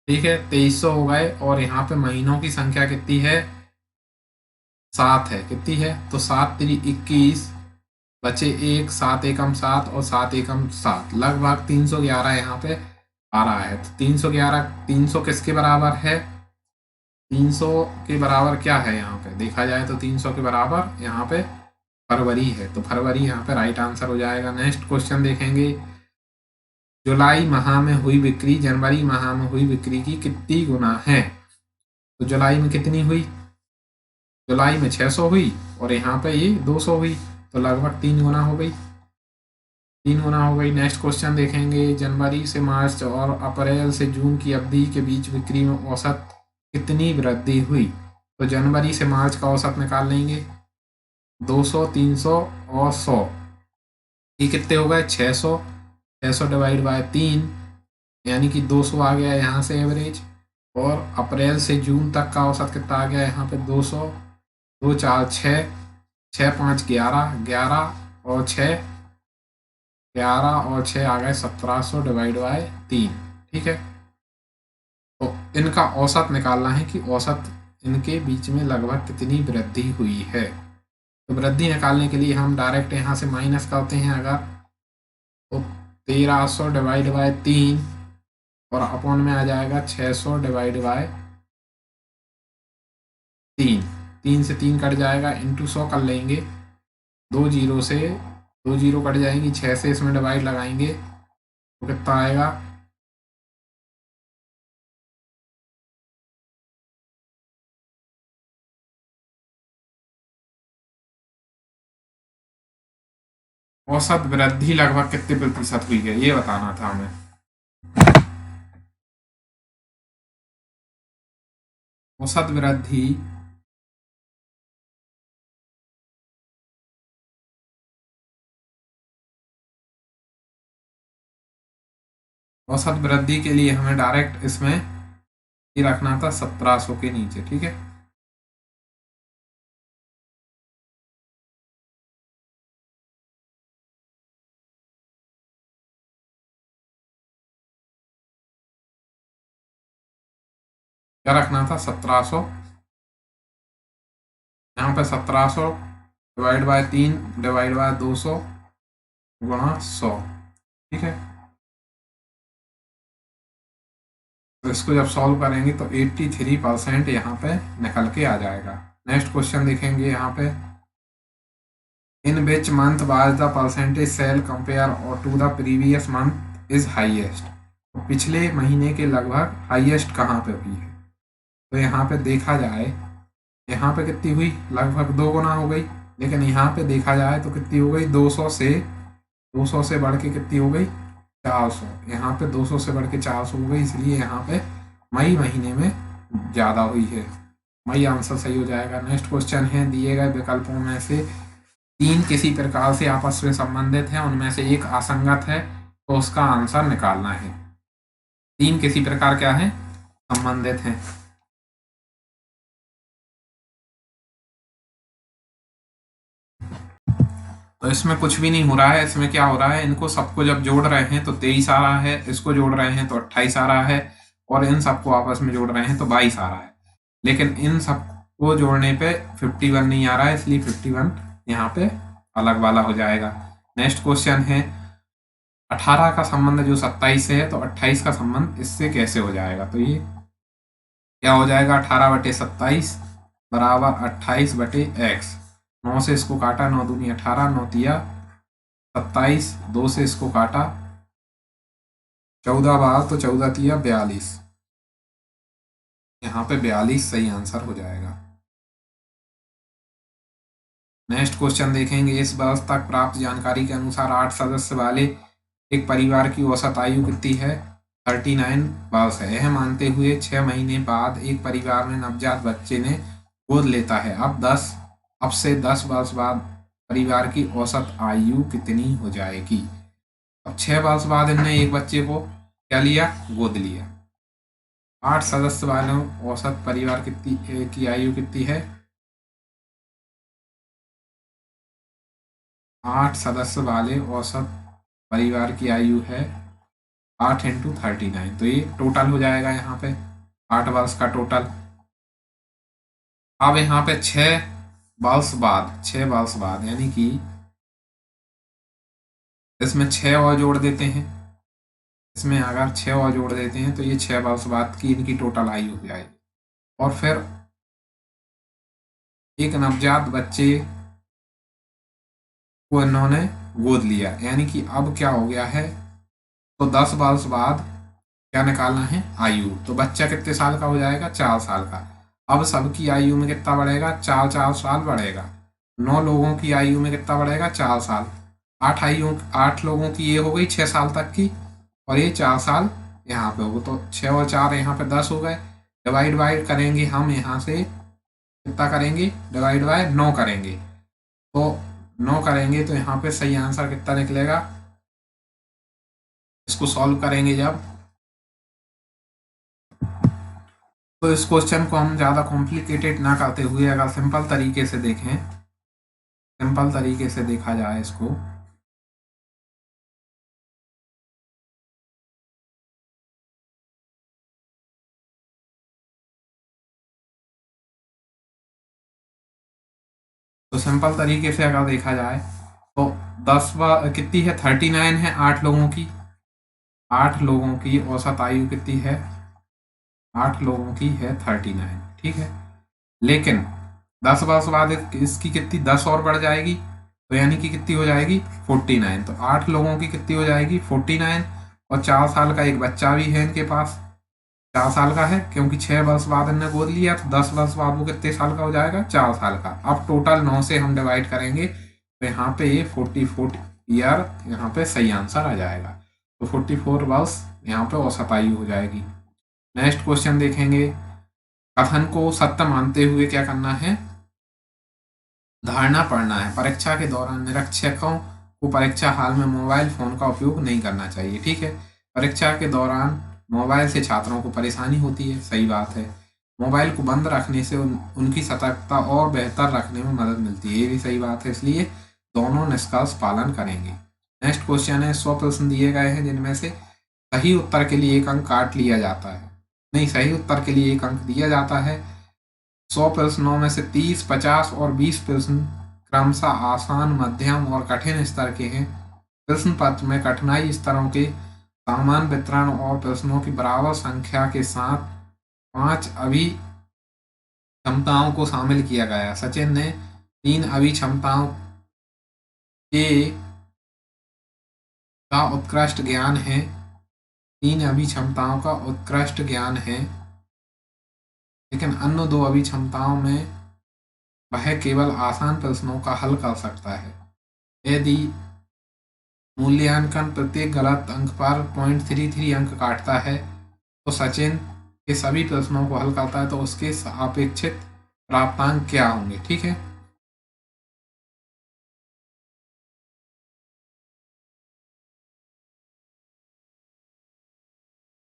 ठीक है 2300 हो गए। और यहाँ पे महीनों की संख्या कितनी है, 7 है। कितनी है, तो 7 3 21, बचे 1, 7 एकम 7 और 7 एकम 7, लगभग 311 यहाँ पे आ रहा है। तो 311, 300 किसके बराबर है, 300 के बराबर क्या है, यहाँ पे देखा जाए तो 300 के बराबर यहाँ पे फरवरी है, तो फरवरी यहाँ पे राइट आंसर हो जाएगा। नेक्स्ट क्वेश्चन देखेंगे, जुलाई माह में हुई बिक्री जनवरी माह में हुई बिक्री की कितनी गुना है। तो जुलाई में कितनी हुई, जुलाई में 600 हुई और यहाँ पे ये 200 हुई, तो लगभग 3 गुना हो गई, 3 गुना हो गई। नेक्स्ट क्वेश्चन देखेंगे, जनवरी से मार्च और अप्रैल से जून की अवधि के बीच बिक्री में औसत कितनी वृद्धि हुई। तो जनवरी से मार्च का औसत निकाल लेंगे, 200, 300 और 100, ये कितने हो गए 600, 600 डिवाइड बाय 3 यानी कि 200 आ गया यहाँ से एवरेज। और अप्रैल से जून तक का औसत कितना आ गया यहाँ पे 200, 2 4 6, 6 5 11, 11 और 6, 11 और 6 आ गए 1700 डिवाइड बाय 3, ठीक है। तो इनका औसत निकालना है कि औसत इनके बीच में लगभग कितनी वृद्धि हुई है। तो वृद्धि निकालने के लिए हम डायरेक्ट यहाँ से माइनस करते हैं, अगर तो 1300 डिवाइड बाय 3 और अपॉन में आ जाएगा 600 डिवाइड बाय 3। 3 से 3 कट जाएगा, इंटू 100 कर लेंगे। 2 जीरो से 2 जीरो कट जाएंगी, 6 से इसमें डिवाइड लगाएंगे तो कितना आएगा, औसत वृद्धि लगभग कितने प्रतिशत हुई है ये बताना था हमें। औसत वृद्धि औसत वृद्धि के लिए हमें डायरेक्ट इसमें ये रखना था 1700 के नीचे, ठीक है। क्या रखना था, 1700। यहाँ पे 1700 डिवाइड बाय 3 डिवाइड बाय 200 गुणा 100, ठीक है। तो इसको जब सॉल्व करेंगे तो 83% यहाँ पे निकल के आ जाएगा। नेक्स्ट क्वेश्चन देखेंगे यहाँ पे, in which month was the percentage sale compare or to the previous month is highest. तो पिछले महीने के लगभग हाईएस्ट कहाँ पे हुई है, तो यहाँ पे देखा जाए, यहाँ पे कितनी हुई, लगभग 2 गुना हो गई। लेकिन यहाँ पे देखा जाए तो कितनी हो गई, 200 से बढ़ के कितनी हो गई, 400। यहाँ पे 200 से बढ़ के 400 हो गई, इसलिए यहाँ पे मई महीने में ज़्यादा हुई है। मई आंसर सही हो जाएगा। नेक्स्ट क्वेश्चन है, दिए गए विकल्पों में से 3 किसी प्रकार से आपस में संबंधित हैं, उनमें से एक असंगत है, तो उसका आंसर निकालना है। 3 किसी प्रकार क्या है, संबंधित हैं। तो इसमें कुछ भी नहीं हो रहा है, इसमें क्या हो रहा है, इनको सबको जब जोड़ रहे हैं तो 23 आ रहा है, इसको जोड़ रहे हैं तो 28 आ रहा है, और इन सबको आपस में जोड़ रहे हैं तो 22 आ रहा है। लेकिन इन सबको जोड़ने पे 51 नहीं आ रहा है, इसलिए 51 यहाँ पे अलग वाला हो जाएगा। नेक्स्ट क्वेश्चन है, 18 का संबंध जो 27 से है, तो 28 का संबंध इससे कैसे हो जाएगा। तो ये क्या हो जाएगा, 18/27 बराबर 28/x। 9 से इसको काटा, 9 दूनी 18, 9 तिया 27, 2 से इसको काटा 14 बार, तो 14 तिया 42। यहाँ पे 42 सही आंसर हो जाएगा। नेक्स्ट क्वेश्चन देखेंगे, इस वर्ष तक प्राप्त जानकारी के अनुसार 8 सदस्य वाले एक परिवार की औसत आयु कितनी है, 39 वर्ष है। यह मानते हुए 6 महीने बाद एक परिवार में नवजात बच्चे ने गोद लेता है। अब से 10 वर्ष बाद परिवार की औसत आयु कितनी हो जाएगी। अब 6 वर्ष बाद इनने एक बच्चे को क्या लिया, गोद लिया। 8 सदस्य वालों औसत परिवार की आयु कितनी है, 8 सदस्य वाले औसत परिवार की आयु है 8 × 39, तो ये टोटल हो जाएगा यहाँ पे 8 वर्ष का टोटल। अब यहाँ पे 6 वर्ष बाद यानी कि इसमें 6 और जोड़ देते हैं, इसमें अगर 6 और जोड़ देते हैं तो ये 6 वर्ष बाद की इनकी टोटल आयु हो जाएगी। और फिर एक नवजात बच्चे को इन्होंने गोद लिया, यानी कि अब क्या हो गया है, तो 10 वर्ष बाद क्या निकालना है, आयु। तो बच्चा कितने साल का हो जाएगा, 4 साल का। अब सबकी आयु में कितना बढ़ेगा, 4 साल बढ़ेगा। 9 लोगों की आयु में कितना बढ़ेगा, 4 साल। 8 लोगों की ये हो गई 6 साल तक की, और ये 4 साल यहाँ पे होगा, तो 6 और 4 यहाँ पे 10 हो गए। डिवाइड करेंगे हम, यहाँ से कितना करेंगे, डिवाइड बाय 9 करेंगे, तो 9 करेंगे तो यहाँ पे सही आंसर कितना निकलेगा। इसको सॉल्व करेंगे जब, तो इस क्वेश्चन को हम ज़्यादा कॉम्प्लिकेटेड ना करते हुए अगर सिंपल तरीके से देखें, सिंपल तरीके से देखा जाए इसको, तो सिंपल तरीके से अगर देखा जाए तो 10 कितनी है, 39 है 8 लोगों की, 8 लोगों की औसत आयु कितनी है? 8 लोगों की है 39, ठीक है। लेकिन 10 वर्ष बाद इसकी कितनी 10 और बढ़ जाएगी, तो यानी कि कितनी हो जाएगी 49। तो 8 लोगों की कितनी हो जाएगी 49, और 4 साल का एक बच्चा भी है इनके पास, 4 साल का है, क्योंकि 6 वर्ष बाद इनने गोद लिया, तो 10 वर्ष बाद वो कितने साल का हो जाएगा 4 साल का। अब टोटल 9 से हम डिवाइड करेंगे, तो यहाँ पे ये 44 ईयर यहाँ पे सही आंसर आ जाएगा। तो 44 वर्ष यहाँ पे औसत आयु हो जाएगी। नेक्स्ट क्वेश्चन देखेंगे। कथन को सत्य मानते हुए क्या करना है? धारणा पढ़ना है। परीक्षा के दौरान निरीक्षकों को परीक्षा हाल में मोबाइल फोन का उपयोग नहीं करना चाहिए, ठीक है। परीक्षा के दौरान मोबाइल से छात्रों को परेशानी होती है, सही बात है। मोबाइल को बंद रखने से उनकी सतर्कता और बेहतर रखने में मदद मिलती है, ये भी सही बात है, इसलिए दोनों निष्कर्ष पालन करेंगे। नेक्स्ट क्वेश्चन है, 100 प्रश्न दिए गए हैं जिनमें से सही उत्तर के लिए 1 अंक काट लिया जाता है। नहीं, सही उत्तर के लिए 1 अंक दिया जाता है। 100 प्रश्नों में से 30, 50 और 20 प्रश्न क्रमशः आसान, मध्यम और कठिन स्तर के हैं। प्रश्न पत्र में कठिनाई स्तरों के समान वितरण और प्रश्नों की बराबर संख्या के साथ 5 अभिक्षमताओं को शामिल किया गया। सचिन ने 3 अभिक्षमताओं का उत्कृष्ट ज्ञान है, 3 अभिक्षमताओं का उत्कृष्ट ज्ञान है, लेकिन अन्य 2 अभिक्षमताओं में वह केवल आसान प्रश्नों का हल कर सकता है। यदि मूल्यांकन प्रत्येक गलत अंक पर 0.33 अंक काटता है, तो सचिन के सभी प्रश्नों को हल करता है, तो उसके अपेक्षित प्राप्तांक क्या होंगे, ठीक है।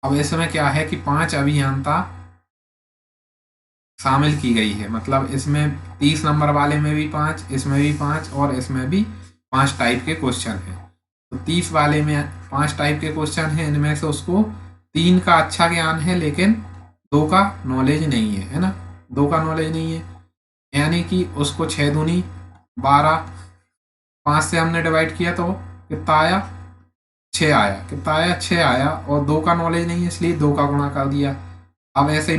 अब इसमें क्या है कि 5 अभियंता शामिल की गई है, मतलब इसमें 30 नंबर वाले में भी 5, इसमें भी 5 और इसमें भी 5 टाइप के क्वेश्चन हैं। तो 30 वाले में 5 टाइप के क्वेश्चन हैं, इनमें से उसको 3 का अच्छा ज्ञान है लेकिन 2 का नॉलेज नहीं है ना, 2 का नॉलेज नहीं है, यानी कि उसको 6 दूनी 12, 5 से हमने डिवाइड किया तो कितना आया 6 आया, कितना आया 6 आया, और 2 का नॉलेज नहीं है इसलिए 2 का गुणा कर दिया। अब ऐसे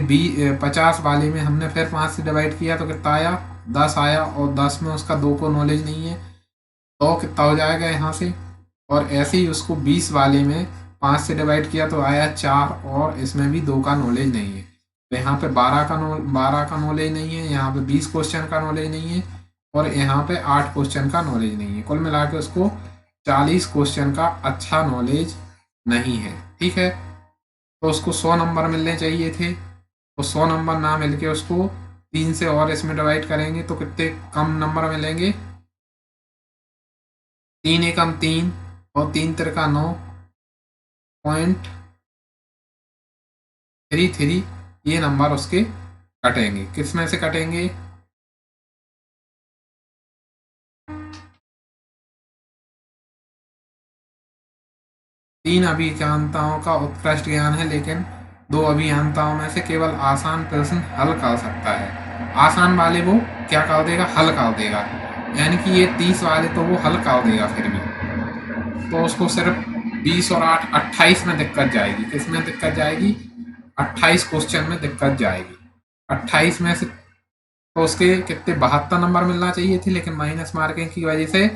50 वाले में हमने फिर 5 से डिवाइड किया तो कितना आया 10 आया, और 10 में उसका 2 को नॉलेज नहीं है, तो कितना हो जाएगा यहाँ से। और ऐसे ही उसको 20 वाले में 5 से डिवाइड किया तो आया 4, और इसमें भी 2 का नॉलेज नहीं है, तो यहाँ पे 12 का नॉलेज नहीं है, यहाँ पे 20 क्वेश्चन का नॉलेज नहीं है, और यहाँ पे 8 क्वेश्चन का नॉलेज नहीं है। कुल मिला के उसको 40 क्वेश्चन का अच्छा नॉलेज नहीं है, ठीक है। तो उसको 100 नंबर मिलने चाहिए थे, तो 100 नंबर ना मिलके उसको 3 से और इसमें डिवाइड करेंगे तो कितने कम नंबर मिलेंगे, 3 एकम 3 और 3 तिरका 9.33, ये नंबर उसके कटेंगे। किस में से कटेंगे, तीन अभियंताओं का उत्कृष्ट ज्ञान है लेकिन 2 अभियंताओं में से केवल आसान प्रश्न हल कर सकता है। आसान वाले वो क्या कर देगा, हल कर देगा, यानी कि ये 30 वाले तो वो हल कर देगा फिर भी, तो उसको सिर्फ 20 और 8 28 में दिक्कत जाएगी। किस में दिक्कत जाएगी, 28 क्वेश्चन में दिक्कत जाएगी। 28 में से तो उसके कितने 72 नंबर मिलना चाहिए थे, लेकिन माइनस मार्किंग की वजह से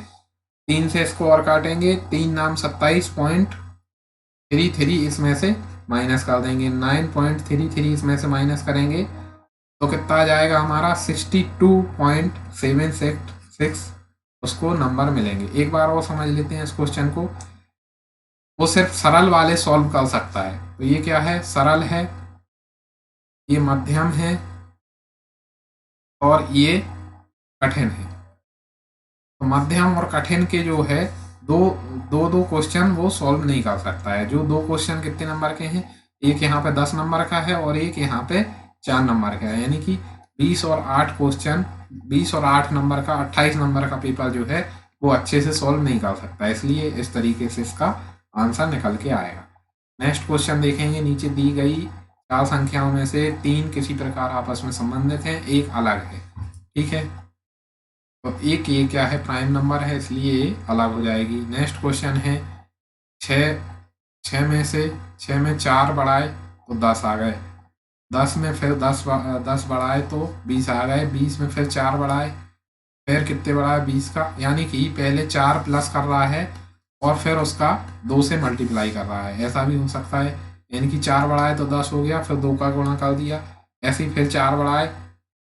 3 से इसको और काटेंगे, 3 नाम 27.33 इसमें से माइनस कर देंगे, 9.33 इसमें से माइनस करेंगे तो कितना आ जाएगा हमारा 62.766 उसको नंबर मिलेंगे। एक बार और समझ लेते हैं इस क्वेश्चन को। वो सिर्फ सरल वाले सॉल्व कर सकता है, तो ये क्या है, सरल है, ये मध्यम है और ये कठिन है। तो मध्यम और कठिन के जो है दो क्वेश्चन वो सॉल्व नहीं कर सकता है। जो 2 क्वेश्चन कितने नंबर के हैं, एक यहाँ पे 10 नंबर का है और एक यहाँ पे 4 नंबर का है, यानी कि 20 और 8 क्वेश्चन, 20 और 8 नंबर का 28 नंबर का पेपर जो है वो अच्छे से सॉल्व नहीं कर सकता, इसलिए इस तरीके से इसका आंसर निकल के आएगा। नेक्स्ट क्वेश्चन देखेंगे। नीचे दी गई 4 संख्याओं में से 3 किसी प्रकार आपस में संबंधित हैं, एक अलग है, ठीक है। तो एक ये क्या है, प्राइम नंबर है, इसलिए अलग हो जाएगी। नेक्स्ट क्वेश्चन है 6 6 में से 6 में 4 बढ़ाए तो 10 आ गए, 10 में फिर 10 बढ़ाए तो 20 आ गए, 20 में फिर 4 बढ़ाए, फिर कितने बढ़ाए 20 का, यानी कि पहले 4 प्लस कर रहा है और फिर उसका 2 से मल्टीप्लाई कर रहा है। ऐसा भी हो सकता है, यानी कि 4 बढ़ाए तो 10 हो गया, फिर 2 का गुणा कर दिया, ऐसे ही फिर 4 बढ़ाए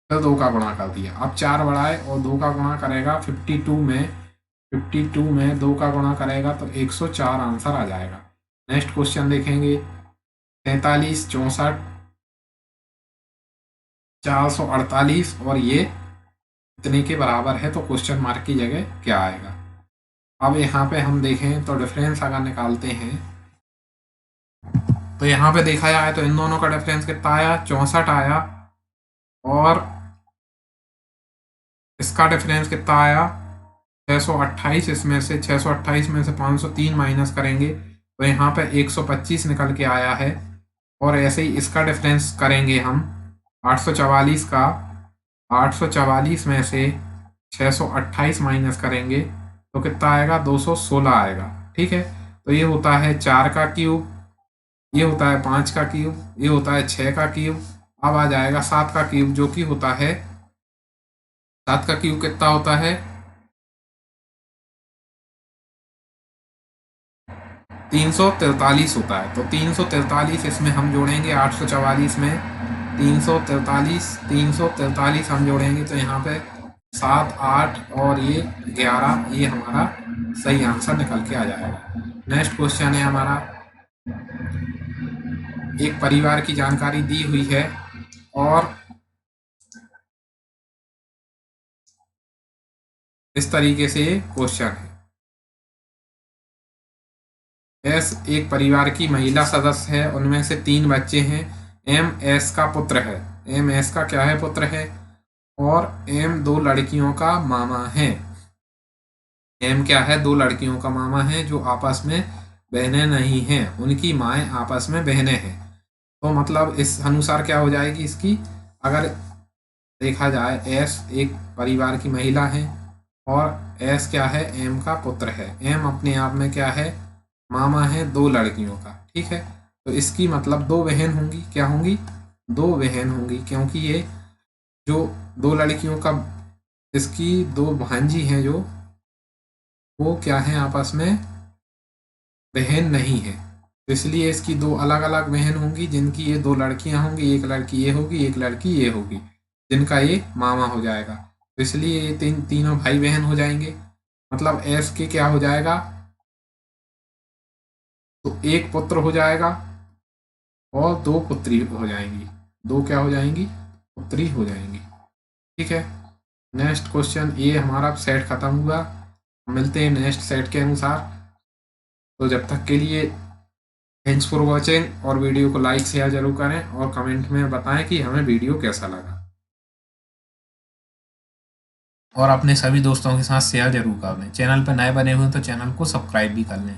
फिर 2 का गुणा कर दिया। अब 4 बढ़ाए और 2 का गुणा करेगा 52 में 2 का गुणा करेगा तो 104 आंसर आ जाएगा। नेक्स्ट क्वेश्चन देखेंगे, 43, 64, 448 और ये इतने के बराबर है तो क्वेश्चन मार्क की जगह क्या आएगा। अब यहाँ पे हम देखें तो डिफरेंस अगर निकालते हैं तो यहाँ पे देखा जाए तो इन दोनों का डिफरेंस कितना आया, 64 आया, और इसका डिफरेंस कितना आया 628। इसमें से 628 में से 503 माइनस करेंगे तो यहाँ पे 125 निकल के आया है। और ऐसे ही इसका डिफरेंस करेंगे हम 844 का, 844 में से 628 माइनस करेंगे तो कितना आएगा 216 आएगा। ठीक है, तो ये होता है 4 का क्यूब, ये होता है 5 का क्यूब, ये होता है 6 का क्यूब। अब आ जाएगा 7 का क्यूब, जो कि होता है 7 का क्यूब कितना होता है 343 होता है। तो 343 इसमें हम जोड़ेंगे 844 में, 343 हम जोड़ेंगे तो यहाँ पे 7, 8 और ये 11, ये हमारा सही आंसर निकल के आ जाएगा। नेक्स्ट क्वेश्चन है हमारा, एक परिवार की जानकारी दी हुई है और इस तरीके से क्वेश्चन है। एस एक परिवार की महिला सदस्य है, उनमें से 3 बच्चे हैं। एम एस का पुत्र है, एम एस का क्या है पुत्र है, और एम 2 लड़कियों का मामा है। एम क्या है 2 लड़कियों का मामा है जो आपस में बहनें नहीं हैं, उनकी माएँ आपस में बहनें हैं। तो मतलब इस अनुसार क्या हो जाएगी इसकी, अगर देखा जाए एस एक परिवार की महिला है और एस क्या है एम का पुत्र है। एम अपने आप में क्या है मामा है 2 लड़कियों का। ठीक है, तो इसकी मतलब 2 बहन होंगी, क्या होंगी 2 बहन होंगी, क्योंकि ये जो 2 लड़कियों का इसकी 2 भांजी हैं जो वो क्या है आपस में बहन नहीं है, तो इसलिए इसकी 2 अलग अलग बहन होंगी जिनकी ये 2 लड़कियां होंगी, एक लड़की ये होगी एक लड़की ये होगी, जिनका ये मामा हो जाएगा। तो इसलिए ये तीनों भाई बहन हो जाएंगे। मतलब एस के क्या हो जाएगा, तो एक पुत्र हो जाएगा और 2 पुत्री हो जाएंगी, 2 क्या हो जाएंगी पुत्री हो जाएंगी। ठीक है, नेक्स्ट क्वेश्चन, ये हमारा सेट खत्म हुआ, मिलते हैं नेक्स्ट सेट के अनुसार। तो जब तक के लिए थैंक्स फॉर वॉचिंग, और वीडियो को लाइक शेयर जरूर करें और कमेंट में बताएं कि हमें वीडियो कैसा लगा, और अपने सभी दोस्तों के साथ शेयर जरूर कर लें। चैनल पर नए बने हुए हैं तो चैनल को सब्सक्राइब भी कर लें।